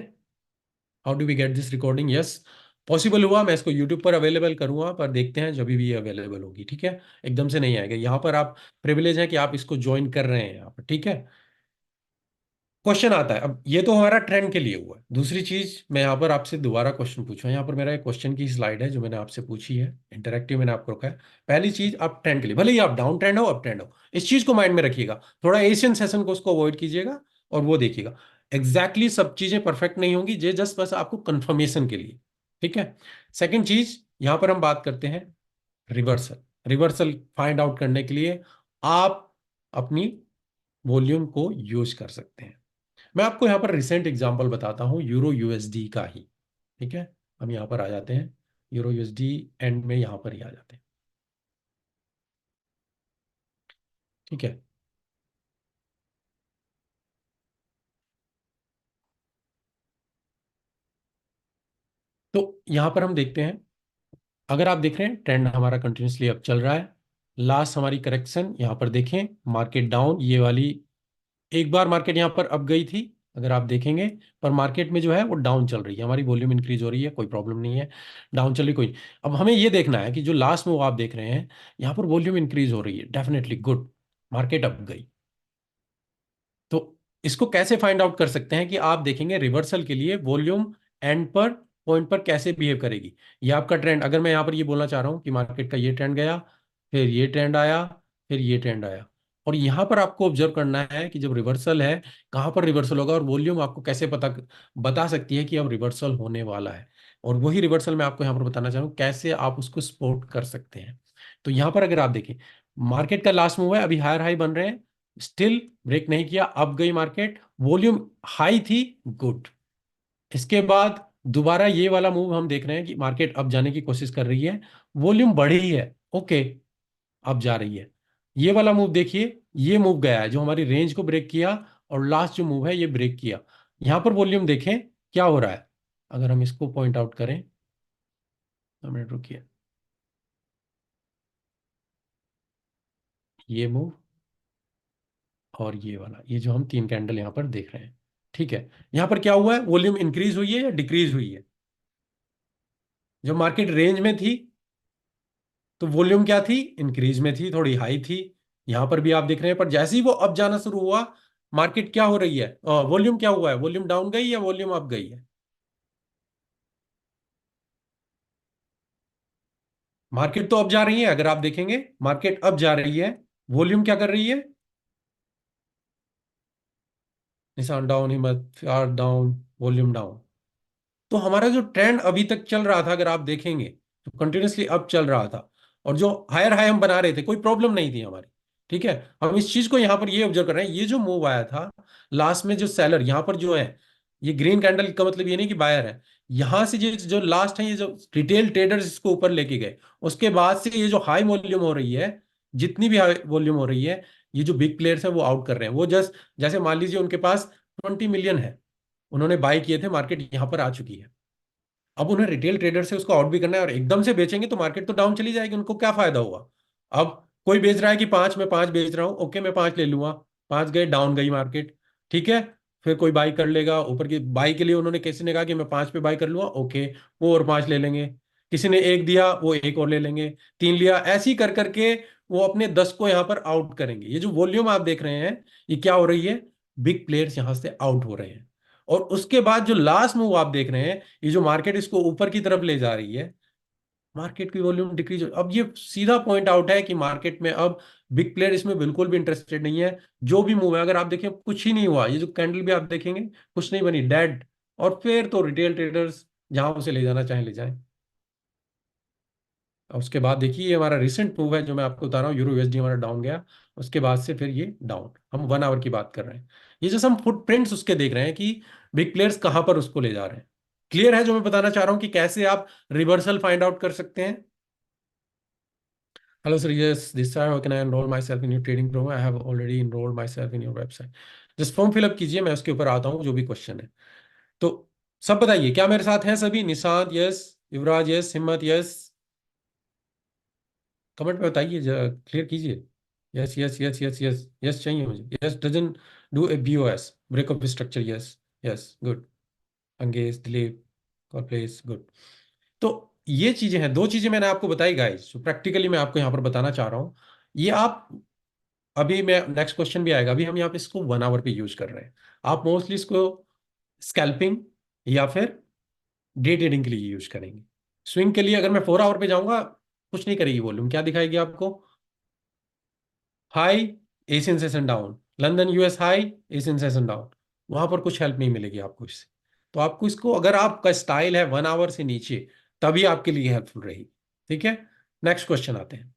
how do we get this recording, yes possible हुआ, मैं इसको यूट्यूब पर अवेलेबल करूंगा, पर देखते हैं जब भी ये अवेलेबल होगी, ठीक है, एकदम से नहीं आएगा। यहाँ पर आप प्रिविलेज है कि आप इसको ज्वाइन कर रहे हैं यहाँ पर, ठीक है। क्वेश्चन आता है, अब ये तो हमारा ट्रेंड के लिए हुआ है, दूसरी चीज मैं यहाँ पर आपसे दोबारा क्वेश्चन पूछूं, यहाँ पर मेरा एक क्वेश्चन की स्लाइड है जो मैंने आपसे पूछी है, इंटरेक्टिव मैंने आपको रखा है। पहली चीज, आप ट्रेंड के लिए, भले ही आप डाउन ट्रेंड हो अप ट्रेंड हो, इस चीज को माइंड में रखिएगा, थोड़ा एशियन सेशन को उसको अवॉइड कीजिएगा, और वो देखिएगा एग्जैक्टली सब चीजें परफेक्ट नहीं होंगी, ये जस्ट बस आपको कंफर्मेशन के लिए, ठीक है। सेकेंड चीज, यहां पर हम बात करते हैं रिवर्सल। रिवर्सल फाइंड आउट करने के लिए आप अपनी वॉल्यूम को यूज कर सकते हैं। मैं आपको यहां पर रिसेंट एग्जांपल बताता हूं यूरो यूएसडी का ही, ठीक है। हम यहां पर आ जाते हैं, यूरो यूएसडी एंड में यहां पर ही आ जाते हैं, ठीक है। तो यहां पर हम देखते हैं, अगर आप देख रहे हैं ट्रेंड हमारा कंटिन्यूसली अब चल रहा है, लास्ट हमारी करेक्शन यहां पर देखें, मार्केट डाउन, ये वाली एक बार मार्केट यहां पर अब गई थी, अगर आप देखेंगे, पर मार्केट में जो है वो डाउन चल रही है, हमारी वॉल्यूम इंक्रीज हो रही है, कोई प्रॉब्लम नहीं है, डाउन चल रही कोई। अब हमें ये देखना है कि जो लास्ट मूव आप देख रहे हैं, यहाँ पर वॉल्यूम इंक्रीज हो रही है, डेफिनेटली गुड, मार्केट अप गई। तो इसको कैसे फाइंड आउट कर सकते हैं कि आप देखेंगे रिवर्सल के लिए वॉल्यूम एंड पर पॉइंट पर कैसे बिहेव करेगी। ये आपका ट्रेंड, अगर मैं यहाँ पर ये बोलना चाह रहा हूँ कि मार्केट का ये ट्रेंड गया, फिर ये ट्रेंड आया, फिर ये ट्रेंड आया, और यहाँ पर आपको ऑब्जर्व करना है कि जब रिवर्सल है, कहाँ पर रिवर्सल होगा, और वॉल्यूम आपको कैसे पता बता सकती है कि अब रिवर्सल होने वाला है। और वही रिवर्सल मैं आपको यहाँ पर बताना चाहूँ कैसे आप उसको स्पॉट कर सकते हैं। तो यहाँ पर अगर आप देखें, मार्केट का लास्ट मूव है, अभी हायर हाई बन रहे हैं, स्टिल ब्रेक नहीं किया, अब गई मार्केट, वॉल्यूम हाई थी, गुड। इसके बाद दोबारा ये वाला मूव हम देख रहे हैं कि मार्केट अब जाने की कोशिश कर रही है, वॉल्यूम बढ़ी है, ओके, अब जा रही है। ये वाला मूव देखिए, ये मूव गया है जो हमारी रेंज को ब्रेक किया, और लास्ट जो मूव है ये ब्रेक किया। यहां पर वॉल्यूम देखें क्या हो रहा है, अगर हम इसको पॉइंट आउट करें, 2 मिनट रुकिए, ये मूव और ये वाला, ये जो हम 3 कैंडल यहां पर देख रहे हैं, ठीक है, यहां पर क्या हुआ है, वॉल्यूम इंक्रीज हुई है या डिक्रीज हुई है। जब मार्केट रेंज में थी तो वॉल्यूम क्या थी, इंक्रीज में थी, थोड़ी हाई थी, यहां पर भी आप देख रहे हैं, पर जैसे ही वो अप जाना शुरू हुआ, मार्केट क्या हो रही है, वॉल्यूम क्या हुआ है, वॉल्यूम डाउन गई या वॉल्यूम अप गई है। मार्केट तो अब जा रही है, अगर आप देखेंगे मार्केट अब जा रही है, वॉल्यूम क्या कर रही है, निशान डाउन, हिम्मत डाउन, वॉल्यूम डाउन। तो हमारा जो ट्रेंड अभी तक चल रहा था, अगर आप देखेंगे तो कंटिन्यूसली अप चल रहा था, और जो हायर हाई हम बना रहे थे, कोई प्रॉब्लम नहीं थी हमारी, ठीक है। हम इस चीज को यहां पर ये ऑब्जर्व कर रहे हैं, ये जो मूव आया था लास्ट में, जो सेलर यहां पर जो है, ये ग्रीन कैंडल का मतलब ये नहीं कि बायर है, यहां से ये जो लास्ट है, ये जो रिटेल ट्रेडर्स इसको ऊपर लेके गए, उसके बाद से ये जो हाई वॉल्यूम हो रही है, जितनी भी हाई वॉल्यूम हो रही है, ये जो बिग प्लेयर्स हैं वो आउट कर रहे हैं, वो जस्ट जैसे मान लीजिए उनके पास 20 मिलियन है, उन्होंने बाई किए थे, मार्केट यहां पर आ चुकी है, अब उन्हें रिटेल ट्रेडर से उसको आउट भी करना है, और एकदम से बेचेंगे तो मार्केट तो डाउन चली जाएगी, उनको क्या फायदा हुआ। अब कोई बेच रहा है कि 5, मैं 5 बेच रहा हूं, ओके मैं 5 ले लूंगा, 5 गए, डाउन गई मार्केट, ठीक है, फिर कोई बाई कर लेगा ऊपर की, बाई के लिए उन्होंने, किसी ने कहा कि मैं 5 पे बाई कर लूंगा, ओके, वो और 5 ले लेंगे, किसी ने एक दिया, वो एक और ले लेंगे, 3 लिया, ऐसे ही कर करके वो अपने 10 को यहाँ पर आउट करेंगे। ये जो वॉल्यूम आप देख रहे हैं, ये क्या हो रही है, बिग प्लेयर्स यहां से आउट हो रहे हैं। और उसके बाद जो लास्ट मूव आप देख रहे हैं, ये जो मार्केट इसको ऊपर की तरफ ले जा रही है, मार्केट की वॉल्यूम डिक्रीज हो, अब ये सीधा पॉइंट आउट है कि मार्केट में अब बिग प्लेयर इसमें बिल्कुल भी इंटरेस्टेड नहीं है। जो भी मूव है, अगर आप देखें कुछ ही नहीं हुआ, ये जो कैंडल भी आप देखेंगे कुछ नहीं बनी, डेड। और फिर तो रिटेल ट्रेडर्स जहां उसे ले जाना चाहे ले जाएं। और उसके बाद देखिए, ये हमारा रिसेंट मूव है जो मैं आपको बता रहा हूँ, यूरो यूएसडी हमारा डाउन गया, उसके बाद से फिर ये डाउन, हम 1 आवर की बात कर रहे हैं। ये जैसे हम फुटप्रिंट्स उसके देख रहे हैं कि बिग प्लेयर्स कहां पर उसको ले जा रहे हैं। क्लियर है जो मैं बताना चाह रहा हूं कि कैसे आप रिवर्सल फाइंड आउट कर सकते हैं। Hello sir, yes this time how can I enroll myself in your trading program, I have already enrolled myself in your website. Just form fill up कीजिए, मैं उसके ऊपर आता हूँ जो भी क्वेश्चन है। तो सब बताइए, क्या मेरे साथ हैं सभी, Nishant yes, Yuvraj yes, Himmat yes, comment में बताइए, क्लियर कीजिए। Yes yes yes yes yes yes चाहिए मुझे, yes doesn't do a BOS breakup structure, yes yes good, अंगेज, दिलीप, कॉर्प्लेस, गुड। तो ये चीजें हैं, 2 चीजें मैंने आपको बताई गाइस, जो प्रैक्टिकली मैं आपको यहाँ पर बताना चाह रहा हूँ। ये आप, अभी मैं नेक्स्ट क्वेश्चन भी आएगा, अभी हम यहाँ पे इसको 1 आवर पे यूज कर रहे हैं। आप मोस्टली इसको स्कैल्पिंग या फिर डे ट्रेडिंग के लिए यूज करेंगे। स्विंग के लिए अगर मैं 4 आवर पे जाऊंगा, कुछ नहीं करेगी वॉल्यूम, क्या दिखाएगी आपको, high, Asian session down, London US high, Asian session down, वहां पर कुछ हेल्प नहीं मिलेगी आपको इससे। तो आपको इसको, अगर आपका स्टाइल है 1 आवर से नीचे, तभी आपके लिए हेल्पफुल रहेगी, ठीक है। नेक्स्ट क्वेश्चन आते हैं,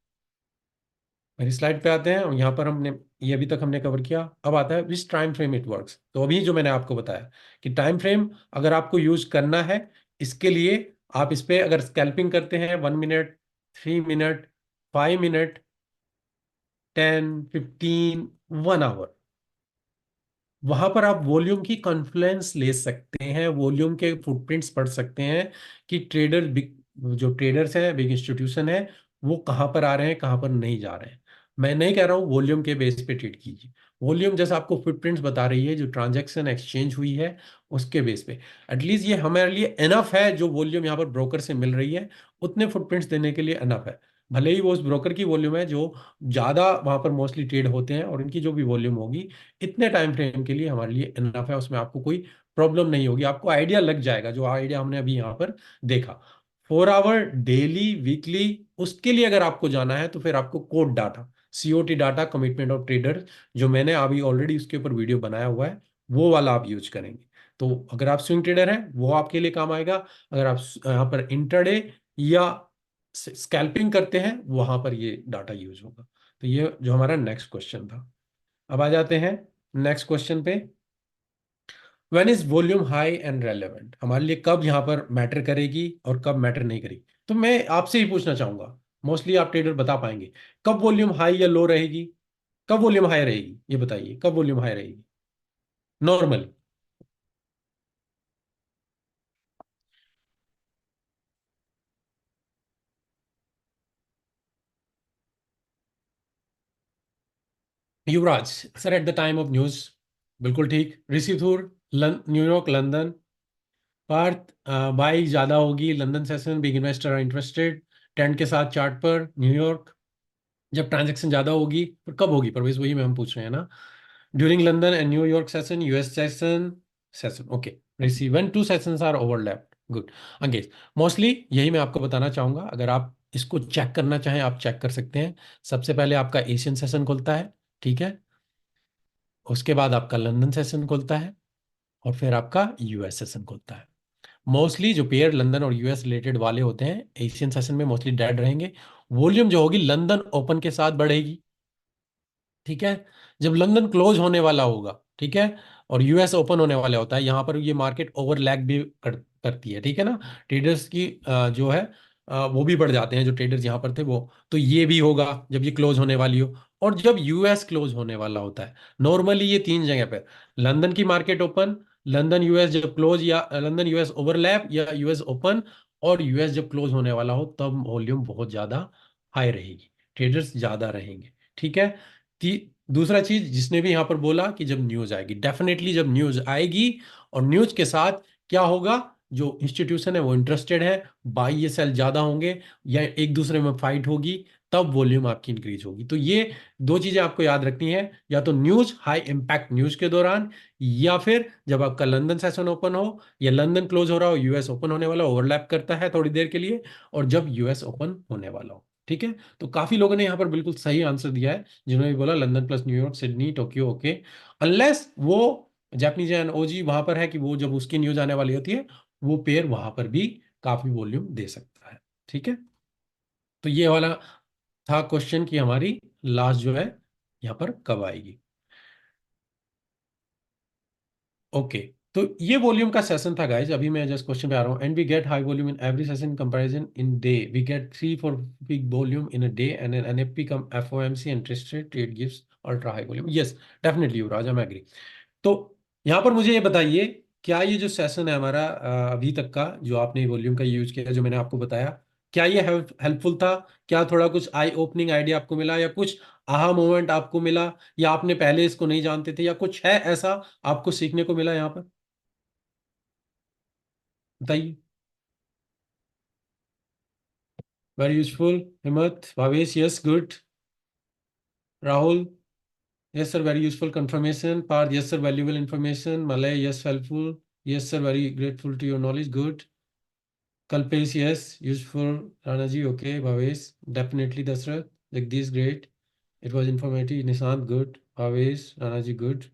मेरी स्लाइड पे आते हैं, और यहाँ पर हमने, ये अभी तक हमने कवर किया, अब आता है which time frame it works. तो अभी जो मैंने आपको बताया कि टाइम फ्रेम अगर आपको यूज करना है, इसके लिए आप इस पे अगर स्कैल्पिंग करते हैं, 1 मिनट, 3 मिनट, 5 मिनट, 10, 15, 1 आवर, वहां पर आप वॉल्यूम की कॉन्फ्लुएंस ले सकते हैं, वॉल्यूम के फुटप्रिंट्स पढ़ सकते हैं कि ट्रेडर बिग, जो ट्रेडर्स हैं, बिग इंस्टीट्यूशन है, वो कहां पर आ रहे हैं, कहां पर नहीं जा रहे हैं। मैं नहीं कह रहा हूँ वॉल्यूम के बेस पे ट्रेड कीजिए। वॉल्यूम जैसे आपको फुटप्रिंट्स बता रही है जो ट्रांजैक्शन एक्सचेंज हुई है उसके बेस पे एटलीस्ट ये हमारे लिए इनफ है। जो वॉल्यूम यहाँ पर ब्रोकर से मिल रही है उतने फुटप्रिंट्स देने के लिए इनफ है। भले ही वो उस ब्रोकर की वॉल्यूम है जो ज़्यादा वहाँ पर मोस्टली ट्रेड होते हैं, और इनकी जो भी वॉल्यूम होगी इतने टाइम फ्रेम के लिए हमारे लिए इनफ है। उसमें आपको कोई प्रॉब्लम नहीं होगी, आपको आइडिया लग जाएगा जो आइडिया हमने अभी यहाँ पर देखा। 4 आवर डेली वीकली उसके लिए अगर आपको जाना है तो फिर आपको code data, COT data, commitment of trader, जो मैंने अभी ऑलरेडी उसके ऊपर वीडियो बनाया हुआ है, वो वाला आप यूज करेंगे। तो अगर आप स्विंग ट्रेडर हैं वो आपके लिए काम आएगा। अगर आप यहाँ पर इंट्राडे या स्कैल्पिंग करते हैं वहां पर ये डाटा यूज होगा। तो ये जो हमारा नेक्स्ट क्वेश्चन था। अब आ जाते हैं नेक्स्ट क्वेश्चन पे। When is volume high and relevant, हमारे लिए कब यहाँ पर मैटर करेगी और कब मैटर नहीं करेगी। तो मैं आपसे ही पूछना चाहूंगा, मोस्टली आप ट्रेडर बता पाएंगे कब वॉल्यूम हाई या लो रहेगी, कब वॉल्यूम हाई रहेगी, ये बताइए कब वॉल्यूम हाई रहेगी normal. Yuvraj sir at the time of news, बिल्कुल ठीक। ऋषि थूर न्यूयॉर्क लंदन। पार्थ बाई ज्यादा होगी London session, big investor are interested, trend के साथ चार्ट पर न्यूयॉर्क। जब ट्रांजैक्शन ज्यादा होगी पर कब होगी परवेज, वही में हम पूछ रहे हैं ना। During London and New York session, US session, session okay. Receive when two sessions are overlapped, good. अंगेज मोस्टली यही मैं आपको बताना चाहूंगा। अगर आप इसको चेक करना चाहें आप चेक कर सकते हैं। सबसे पहले आपका एशियन सेशन खुलता है, ठीक है। उसके बाद आपका लंदन सेशन खुलता है, और फिर आपका यूएस सेशन खुलता है। मोस्टली जो पेयर लंदन और यूएस रिलेटेड वाले होते हैं एशियन सेशन में मोस्टली डेड रहेंगे। वॉल्यूम जो होगी लंदन ओपन के साथ बढ़ेगी, ठीक है। जब लंदन क्लोज होने वाला होगा, ठीक है, और यूएस ओपन होने वाला होता है, यहाँ पर ये मार्केट ओवरलैग भी करती है, ठीक है ना। ट्रेडर्स की जो है वो भी बढ़ जाते हैं जो ट्रेडर्स यहाँ पर थे वो। तो ये भी होगा जब ये क्लोज होने वाली हो, और जब यूएस क्लोज होने वाला होता है। नॉर्मली ये तीन जगह पर, लंदन की मार्केट ओपन, लंदन यूएस जब क्लोज, या लंदन यूएस ओवरलैप, या यूएस ओपन, और यूएस जब क्लोज होने वाला हो तब वॉल्यूम बहुत ज्यादा हाई रहेगी, ट्रेडर्स ज्यादा रहेंगे, ठीक है। दूसरा चीज जिसने भी यहाँ पर बोला कि जब न्यूज आएगी, डेफिनेटली जब न्यूज आएगी, और न्यूज के साथ क्या होगा, जो इंस्टीट्यूशन है वो इंटरेस्टेड है, बाई ये सेल ज्यादा होंगे, या एक दूसरे में फाइट होगी, तब वॉल्यूम आपकी इंक्रीज होगी। तो ये दो चीजें आपको याद रखनी है, या तो न्यूज, हाई इंपैक्ट न्यूज के दौरान, या फिर जब आपका लंदन सेशन ओपन हो, या लंदन क्लोज हो रहा हो, यूएस ओपन होने वाला, ओवरलैप करता है थोड़ी देर के लिए, और जब यूएस ओपन होने वाला हो, ठीक है। तो काफी लोगों ने यहाँ पर बिल्कुल सही आंसर दिया है, जिन्होंने भी बोला London plus New York Sydney Tokyo, okay. Unless वो जापानीज एंड ओजी वहां पर है कि वो जब उसकी न्यूज आने वाली होती है वो पेयर वहां पर भी काफी वॉल्यूम दे सकता है, ठीक है। तो ये वाला था क्वेश्चन कि हमारी लास्ट जो है यहाँ पर कब आएगी, ओके। तो ये वॉल्यूम का सेशन था गाइज। अभी मैं जस्ट क्वेश्चन पे आ रहा हूँ। And we get high volume in every session comparison in day, we get 3-4 big volume in a day, and an NFP cum FOMC interested trade gives ultra high volume, yes definitely Yuvraj, I agree. तो यहाँ पर मुझे ये बताइए, क्या ये जो session है हमारा अभी तक का जो आपने वॉल्यूम का यूज किया जो मैंने आपको बताया, क्या ये हेल्पफुल था? क्या थोड़ा कुछ आई ओपनिंग आइडिया आपको मिला, या कुछ आहा मोमेंट आपको मिला, या आपने पहले इसको नहीं जानते थे, या कुछ है ऐसा आपको सीखने को मिला यहाँ पर, बताइए। Very useful. Himmat, Bhavesh, yes good. Rahul, yes sir, very useful confirmation. Parth, yes sir, valuable information. Malay, yes, helpful. Yes sir, very grateful to your knowledge, good. Kalpesh, yes, useful. Ranaji, okay. Bhavesh, definitely. Dasrath, like this, great. It was informative. Nishant, good. Bhavesh, Ranaji, good.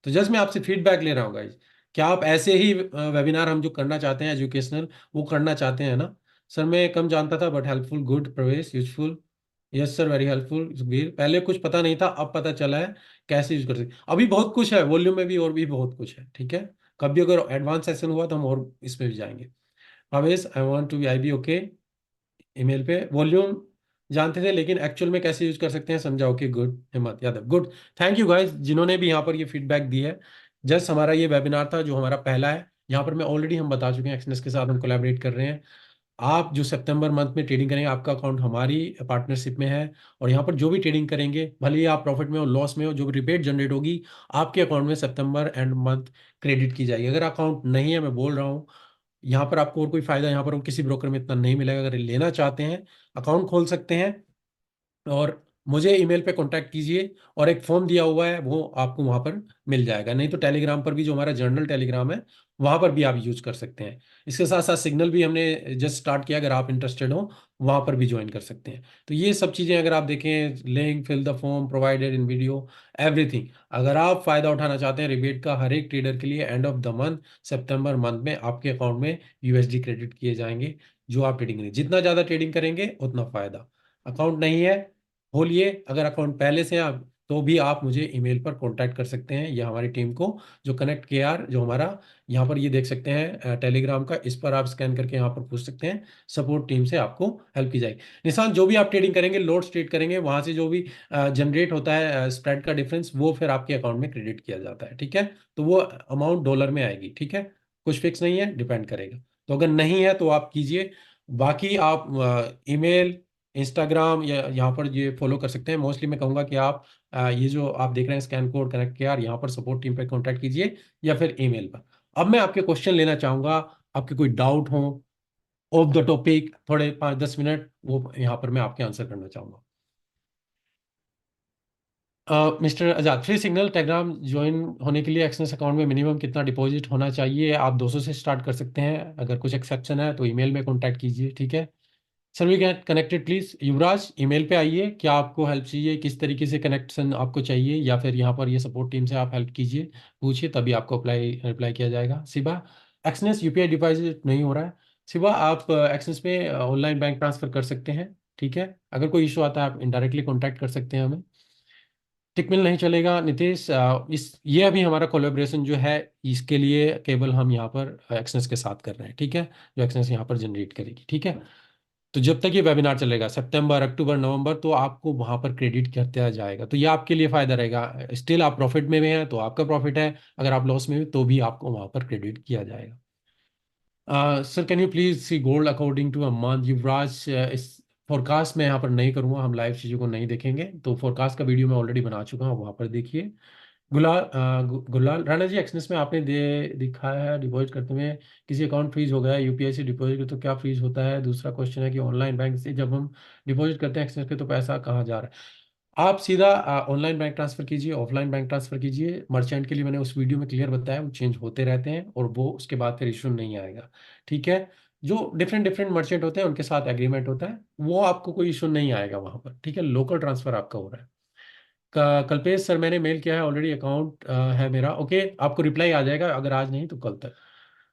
तो just मैं आपसे feedback ले रहा हूँ guys. क्या आप ऐसे ही webinar हम जो करना चाहते हैं एजुकेशनल, वो करना चाहते हैं ना? सर मैं कम जानता था बट हेल्पफुल, गुड। प्रवेश, useful, yes sir, very helpful. Sukhbir, पहले कुछ पता नहीं था अब पता चला है कैसे यूज कर सकते। अभी बहुत कुछ है वॉल्यूम में भी, और भी बहुत कुछ है, ठीक है। कभी अगर एडवांस सेशन हुआ तो हम और इसमें भी जाएंगे। Bhavesh, I want to be I B, okay. Email पे वॉल्यूम जानते थे लेकिन एक्चुअल में कैसे यूज कर सकते हैं समझाओ, कि गुड। हिम्मत Yadav, good. Thank you guys जिन्होंने भी यहाँ पर ये फीडबैक दी है। जस्ट हमारा ये वेबिनार था जो हमारा पहला है, यहाँ पर मैं ऑलरेडी हम बता चुके हैं एक्सनेस के साथ हम कोलैबोरेट कर रहे हैं। आप जो सितंबर मंथ में ट्रेडिंग करेंगे, आपका अकाउंट हमारी पार्टनरशिप में है, और यहाँ पर जो भी ट्रेडिंग करेंगे, भले ही आप प्रॉफिट में हो लॉस में हो, जो भी रिबेट जनरेट होगी आपके अकाउंट में सितंबर एंड मंथ क्रेडिट की जाएगी। अगर अकाउंट नहीं है, मैं बोल रहा हूँ, यहाँ पर आपको और कोई फायदा यहाँ पर किसी ब्रोकर में इतना नहीं मिलेगा। अगर लेना चाहते हैं, अकाउंट खोल सकते हैं और मुझे ईमेल पे कांटेक्ट कीजिए, और एक फॉर्म दिया हुआ है वो आपको वहां पर मिल जाएगा। नहीं तो टेलीग्राम पर भी, जो हमारा जर्नल टेलीग्राम है, वहां पर भी आप यूज कर सकते हैं। इसके साथ साथ सिग्नल भी हमने जस्ट स्टार्ट किया, अगर आप इंटरेस्टेड हो वहां पर भी ज्वाइन कर सकते हैं। तो ये सब चीजें अगर आप देखें, link, fill the form provided in video, everything. अगर आप फायदा उठाना चाहते हैं रिबेट का, हर एक ट्रेडर के लिए end of the month September month में आपके अकाउंट में यूएसडी क्रेडिट किए जाएंगे। जो आप ट्रेडिंग करेंगे, जितना ज्यादा ट्रेडिंग करेंगे उतना फायदा। अकाउंट नहीं है, खोलिए। अगर अकाउंट पहले से आप, तो भी आप मुझे ईमेल पर कांटेक्ट कर सकते हैं, या हमारी टीम को, जो कनेक्ट केआर, जो हमारा यहाँ पर ये देख सकते हैं टेलीग्राम का, इस पर आप स्कैन करके यहाँ पर पूछ सकते हैं। सपोर्ट टीम से आपको हेल्प की जाएगी। निशान, जो भी आप ट्रेडिंग करेंगे, लोड ट्रेड करेंगे, वहां से जो भी जनरेट होता है स्प्रेड का डिफरेंस, वो फिर आपके अकाउंट में क्रेडिट किया जाता है। ठीक है, तो वो अमाउंट डॉलर में आएगी। ठीक है, कुछ फिक्स नहीं है, डिपेंड करेगा। तो अगर नहीं है तो आप कीजिए। बाकी आप ईमेल, इंस्टाग्राम या यहाँ पर ये फॉलो कर सकते हैं। मोस्टली मैं कहूँगा कि आप ये जो आप देख रहे हैं स्कैन कोड कनेक्ट किया, यहाँ पर सपोर्ट टीम पे कांटेक्ट कीजिए, या फिर ईमेल पर। अब मैं आपके क्वेश्चन लेना चाहूँगा, आपके कोई डाउट हो ऑफ द टॉपिक, थोड़े 5-10 मिनट, वो यहाँ पर मैं आपके आंसर करना चाहूँगा। मिस्टर आजाद, फ्री सिग्नल टेलीग्राम ज्वाइन होने के लिए एक्सनेस अकाउंट में मिनिमम कितना डिपॉजिट होना चाहिए? आप 200 से स्टार्ट कर सकते हैं। अगर कुछ एक्सेप्शन है तो ईमेल में कांटेक्ट कीजिए। ठीक है sir, we get connected please. Yuvraj, email पे आइए, क्या आपको हेल्प चाहिए, किस तरीके से कनेक्शन आपको चाहिए, या फिर यहाँ पर ये सपोर्ट टीम से आप हेल्प कीजिए, पूछिए, तभी आपको अप्लाई रिप्लाई किया जाएगा। सिबा, एक्सनेस यूपीआई डिपॉजिट नहीं हो रहा है। सिबा, आप एक्सनेस में ऑनलाइन बैंक ट्रांसफर कर सकते हैं। ठीक है, अगर कोई इशू आता है आप इनडायरेक्टली कॉन्टैक्ट कर सकते हैं हमें। टिकमिल नहीं चलेगा। नितेश, इस ये अभी हमारा कोलेब्रेशन जो है, इसके लिए केवल हम यहाँ पर एक्सनेस के साथ कर रहे हैं। ठीक है, जो एक्सनेस यहाँ पर जनरेट करेगी। ठीक है, तो जब तक ये वेबिनार चलेगा सितंबर, अक्टूबर, नवंबर, तो आपको वहां पर क्रेडिट करता जाएगा। तो ये आपके लिए फायदा रहेगा। स्टिल आप प्रॉफिट में भी हैं तो आपका प्रॉफिट है, अगर आप लॉस में भी तो भी आपको वहां पर क्रेडिट किया जाएगा। Sir, can you please see gold according to a month? Yuvraj, इस फोरकास्ट में यहाँ पर नहीं करूंगा, हम लाइव चीज़ों को नहीं देखेंगे। तो फोरकास्ट का वीडियो मैं ऑलरेडी बना चुका हूँ, वहाँ पर देखिए। गुलाल, गुलाल राणा जी, एक्सनेस में आपने दिखाया है डिपॉजिट करते हुए किसी अकाउंट फ्रीज हो गया है, यूपीआई से डिपॉजिट तो क्या फ्रीज होता है? दूसरा क्वेश्चन है कि ऑनलाइन बैंक से जब हम डिपॉजिट करते हैं एक्सनेस पे, तो पैसा कहाँ जा रहा है? आप सीधा ऑनलाइन बैंक ट्रांसफर कीजिए, ऑफलाइन बैंक ट्रांसफर कीजिए। मर्चेंट के लिए मैंने उस वीडियो में क्लियर बताया, वो चेंज होते रहते हैं, और वो उसके बाद फिर इशू नहीं आएगा। ठीक है, जो डिफरेंट डिफरेंट मर्चेंट होते हैं उनके साथ एग्रीमेंट होता है, वो आपको कोई इशू नहीं आएगा वहां पर। ठीक है, लोकल ट्रांसफर आपका हो रहा है। कल्पेश सर, मैंने मेल किया है ऑलरेडी, अकाउंट है मेरा। ओके, आपको रिप्लाई आ जाएगा, अगर आज नहीं तो कल तक।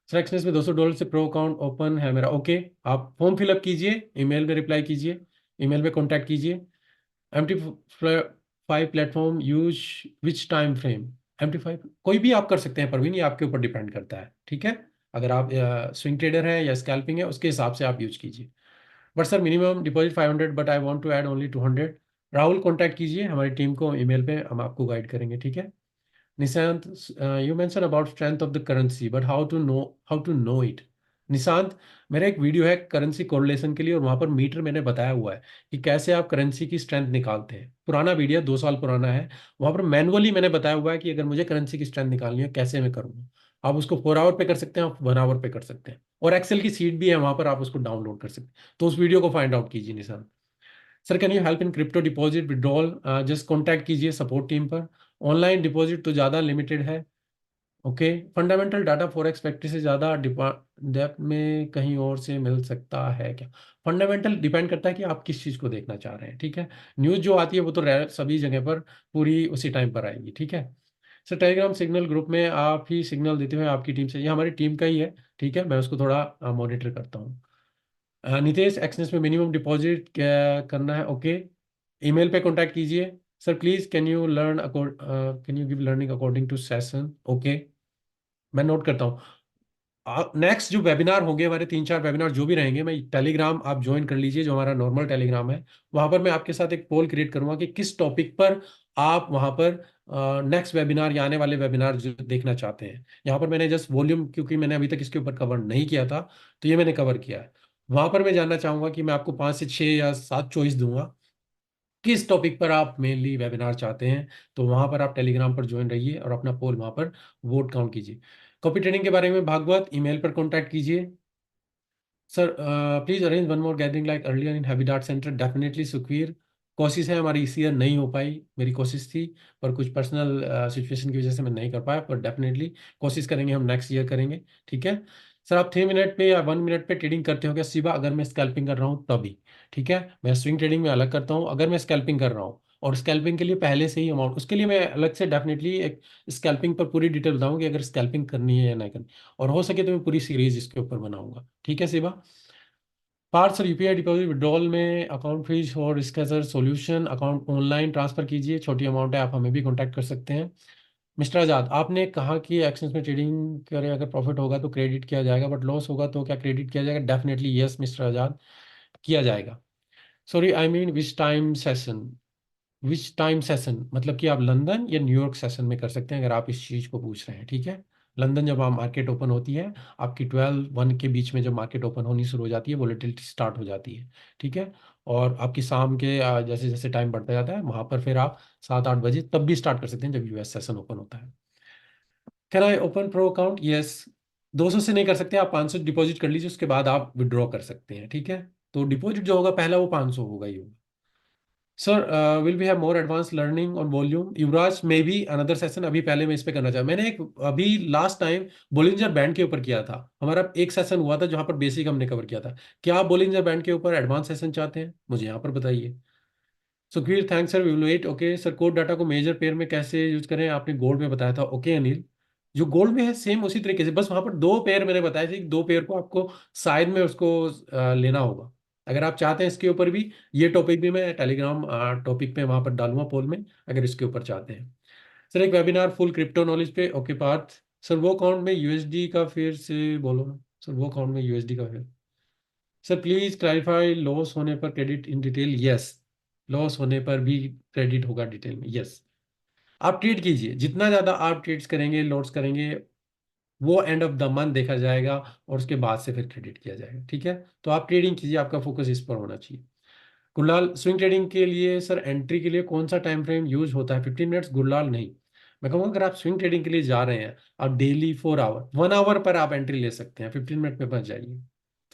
सर, एक्सनेस में $200 से प्रो अकाउंट ओपन है मेरा। ओके, आप फॉर्म फिलअप कीजिए, ईमेल में रिप्लाई कीजिए, ईमेल में कॉन्टैक्ट कीजिए। MT5 platform use which time frame? MT5 कोई भी आप कर सकते हैं परवीन, ये आपके ऊपर डिपेंड करता है। ठीक है, अगर आप स्विंग ट्रेडर है या स्कैल्पिंग है, उसके हिसाब से आप यूज कीजिए। But sir, minimum deposit 500, but I want to add only 200। Rahul, contact कीजिए हमारी टीम को ईमेल पे, हम आपको गाइड करेंगे। ठीक है Nishant, you mention about strength of the currency, but how to know it? Nishant, मेरा एक वीडियो है करेंसी कोरिलेशन के लिए, और वहां पर मीटर मैंने बताया हुआ है कि कैसे आप करेंसी की स्ट्रेंथ निकालते हैं। पुराना वीडियो, 2 साल पुराना है। वहां पर मैनुअली मैंने बताया हुआ है कि अगर मुझे करेंसी की स्ट्रेंथ निकालनी है कैसे मैं करूँगा। आप उसको 4 आवर पे कर सकते हैं, आप 1 आवर पे कर सकते हैं, और एक्सेल की सीट भी है वहां पर, आप उसको डाउनलोड कर सकते हैं। तो उस वीडियो को फाइंड आउट कीजिए Nishant. Sir, can you help in crypto deposit withdrawal? Just contact कीजिए सपोर्ट टीम पर। ऑनलाइन डिपॉजिट तो ज़्यादा लिमिटेड है। Okay, fundamental data forex factory से ज़्यादा डेप्थ में कहीं और से मिल सकता है क्या? फंडामेंटल डिपेंड करता है कि आप किस चीज़ को देखना चाह रहे हैं। ठीक है, न्यूज़ जो आती है वो तो सभी जगह पर पूरी उसी टाइम पर आएगी। ठीक है सर, टेलीग्राम सिग्नल ग्रुप में आप ही सिग्नल देते हुए आपकी टीम से, ये हमारी टीम का ही है। ठीक है, मैं उसको थोड़ा मॉनिटर करता हूँ। नितेश, एक्सनेस में मिनिमम डिपॉजिट क्या करना है? ओके, ईमेल पे कांटेक्ट कीजिए। Sir, please can you give learning according to session? Okay, मैं नोट करता हूँ। नेक्स्ट जो वेबिनार होंगे हमारे, 3-4 वेबिनार जो भी रहेंगे, मैं टेलीग्राम आप ज्वाइन कर लीजिए, जो हमारा नॉर्मल टेलीग्राम है। वहां पर मैं आपके साथ एक पोल क्रिएट करूंगा कि किस टॉपिक पर आप वहां पर नेक्स्ट वेबिनार या आने वाले वेबिनार जो देखना चाहते हैं। यहाँ पर मैंने जस्ट वॉल्यूम, क्योंकि मैंने अभी तक इसके ऊपर कवर नहीं किया था, तो ये मैंने कवर किया है। वहां पर मैं जानना चाहूंगा कि मैं आपको 5 से 6 या 7 चॉइस दूंगा, किस टॉपिक पर आप मेनली वेबिनार चाहते हैं। तो वहां पर आप टेलीग्राम पर ज्वाइन रहिए और अपना पोल वहां पर वोट काउंट कीजिए। कॉपी ट्रेडिंग के बारे में भागवत ईमेल पर कॉन्टैक्ट कीजिए। Sir please arrange one more gathering like earlier in Habitat Centre. Definitely Sukhvir, कोशिश है हमारी इस ईयर नहीं हो पाई, मेरी कोशिश थी पर कुछ पर्सनल सिचुएशन की वजह से मैं नहीं कर पाया, पर डेफिनेटली कोशिश करेंगे, हम नेक्स्ट ईयर करेंगे। ठीक है सर। आप 3 मिनट पे या 1 मिनट पे ट्रेडिंग करते हो क्या शिवा? अगर मैं स्कैल्पिंग कर रहा हूँ तभी। ठीक है, मैं स्विंग ट्रेडिंग में अलग करता हूँ, अगर मैं स्कैल्पिंग कर रहा हूँ और स्कैल्पिंग के लिए पहले से ही अमाउंट, उसके लिए मैं अलग से डेफिनेटली एक स्कैल्पिंग पर पूरी डिटेल बताऊंगा कि अगर स्कैल्पिंग करनी है या नहीं करनी, और हो सके तो मैं पूरी सीरीज इसके ऊपर बनाऊंगा। ठीक है Shiva. Part sir, UPI deposit withdrawal में अकाउंट फीस और इसका sir solution, account online transfer कीजिए, छोटी अमाउंट है, आप हमें भी कांटेक्ट कर सकते हैं। मिस्टर आजाद, आपने कहा कि एक्शंस में ट्रेडिंग करें, अगर प्रॉफिट होगा तो क्रेडिट किया जाएगा, बट लॉस होगा तो क्या क्रेडिट किया जाएगा? डेफिनेटली यस मिस्टर आजाद, किया जाएगा। Sorry I mean which time session, which time session मतलब कि आप लंदन या न्यूयॉर्क सेशन में कर सकते हैं, अगर आप इस चीज़ को पूछ रहे हैं। ठीक है, लंदन जब आप मार्केट ओपन होती है, आपकी 12-1 के बीच में जब मार्केट ओपन होनी शुरू हो जाती है, वोलेटिलिटी स्टार्ट हो जाती है। ठीक है, और आपकी शाम के जैसे जैसे टाइम बढ़ता जाता है, वहां पर फिर आप 7-8 बजे तब भी स्टार्ट कर सकते हैं जब यूएस सेशन ओपन होता है। Can I open pro account? Yes. 200 से नहीं कर सकते, आप 500 डिपॉजिट कर लीजिए, उसके बाद आप विड्रॉ कर सकते हैं। ठीक है, तो डिपॉजिट जो होगा पहला वो 500 होगा ही होगा। Sir will we have more advance learning on volume? Yuvraj maybe another session, अभी पहले मैं इस पे करना चाहूँ। मैंने एक अभी लास्ट टाइम बोलिंजर बैंड के ऊपर किया था, हमारा एक सेशन हुआ था जहां पर बेसिक हमने कवर किया था। क्या आप बोलिंजर बैंड के ऊपर एडवांस सेशन चाहते हैं? मुझे यहाँ पर बताइए। Sukhvir, thanks sir, we will wait. Okay sir, code data को मेजर पेयर में कैसे यूज करें? आपने गोल्ड में बताया था। ओके अनिल, जो गोल्ड में है सेम उसी तरीके से, बस वहां पर 2 पेयर मैंने बताया था कि 2 पेयर को आपको साइड में उसको लेना होगा। अगर आप चाहते हैं इसके ऊपर भी, ये टॉपिक भी मैं टेलीग्राम टॉपिक पे वहां पर डालूंगा पोल में, अगर इसके ऊपर चाहते हैं। सर एक वेबिनार फुल क्रिप्टो नॉलेज पे, ओके पार्थ। सर वो अकाउंट में यूएसडी का फिर से बोलो ना सर, वो अकाउंट में यूएसडी का फिर। सर प्लीज क्लैरिफाई, लॉस होने पर credit in detail? Yes, loss होने पर भी क्रेडिट होगा डिटेल में। यस, आप ट्रेड कीजिए, जितना ज्यादा आप ट्रेड्स करेंगे, लॉट्स करेंगे, वो एंड ऑफ द मंथ देखा जाएगा और उसके बाद से फिर क्रेडिट किया जाएगा। ठीक है, तो आप ट्रेडिंग कीजिए, आपका फोकस इस पर होना चाहिए। गुरलाल, स्विंग ट्रेडिंग के लिए सर एंट्री के लिए कौन सा टाइम फ्रेम यूज होता है? 15 मिनट्स? गुरलाल नहीं, मैं कहूँगा अगर आप स्विंग ट्रेडिंग के लिए जा रहे हैं, आप डेली 4 आवर 1 आवर पर आप एंट्री ले सकते हैं, 15 मिनट में बच जाइए,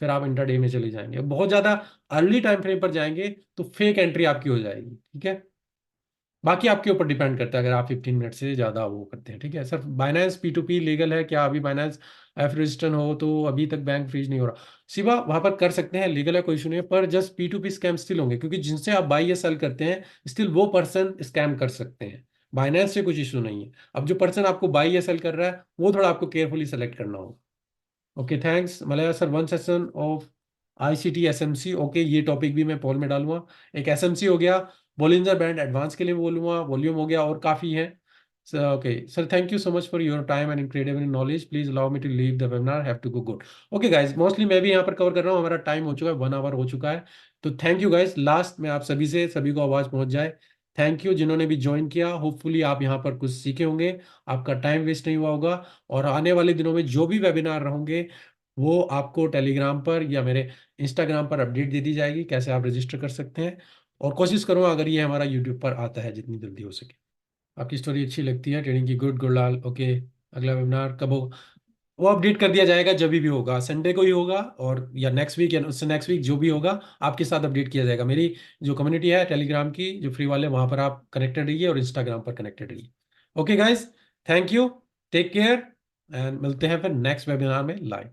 फिर आप इंटरडे में चले जाएंगे। बहुत ज्यादा अर्ली टाइम फ्रेम पर जाएंगे तो फेक एंट्री आपकी हो जाएगी। ठीक है, बाकी आपके ऊपर डिपेंड करता है अगर आप 15 मिनट से ज़्यादा वो करते हैं। ठीक है सर, बाइनेंस P2P लीगल है क्या? अभी बाइनेंस एफ रजिस्टर्ड हो तो अभी तक बैंक फ्रीज नहीं हो रहा। सिवा वहां पर कर सकते हैं, लीगल है, कोई इशू नहीं है, पर जस्ट P2P स्कैम स्टिल होंगे, क्योंकि जिनसे आप बाई या सेल करते हैं स्टिल वो पर्सन स्कैम कर सकते हैं। बाइनेंस से कुछ इशू नहीं है, अब जो पर्सन आपको बाई या सेल कर रहा है वो थोड़ा आपको केयरफुली सेलेक्ट करना होगा। ओके थैंक्स मलया sir, 1 session of ICT SMC। Okay, ये टॉपिक भी मैं पोल में डालूंगा। एक SMC हो गया, बोलिंजर बैंड एडवांस के लिए बोलूंगा, वॉल्यूम हो गया, और काफी है। Okay sir, thank you so much for your time and incredible knowledge, please allow me to leave the webinar, have to go good. Okay guys, mostly मैं भी यहाँ पर कवर कर रहा हूँ, हमारा टाइम हो चुका है, 1 आवर हो चुका है। तो थैंक यू गाइज, लास्ट में आप सभी से, सभी को आवाज पहुंच जाए, थैंक यू जिन्होंने भी ज्वाइन किया। होपफुली आप यहाँ पर कुछ सीखे होंगे, आपका टाइम वेस्ट नहीं हुआ होगा, और आने वाले दिनों में जो भी वेबिनार होंगे वो आपको टेलीग्राम पर या मेरे इंस्टाग्राम पर अपडेट दे दी जाएगी, कैसे आप रजिस्टर कर सकते हैं। और कोशिश करूँ अगर ये हमारा यूट्यूब पर आता है जितनी जल्दी हो सके। आपकी स्टोरी अच्छी लगती है ट्रेडिंग की, गुड गुरलाल। ओके, अगला वेबिनार कब होगा? वो अपडेट कर दिया जाएगा जब भी होगा, संडे को ही होगा, और या नेक्स्ट वीक या उससे नेक्स्ट वीक जो भी होगा आपके साथ अपडेट किया जाएगा। मेरी जो कम्युनिटी है टेलीग्राम की, जो फ्री वाले, वहां पर आप कनेक्टेड रहिए और इंस्टाग्राम पर कनेक्टेड रहिए। Okay guys, thank you, take care, and मिलते हैं फिर नेक्स्ट वेबिनार में लाइव।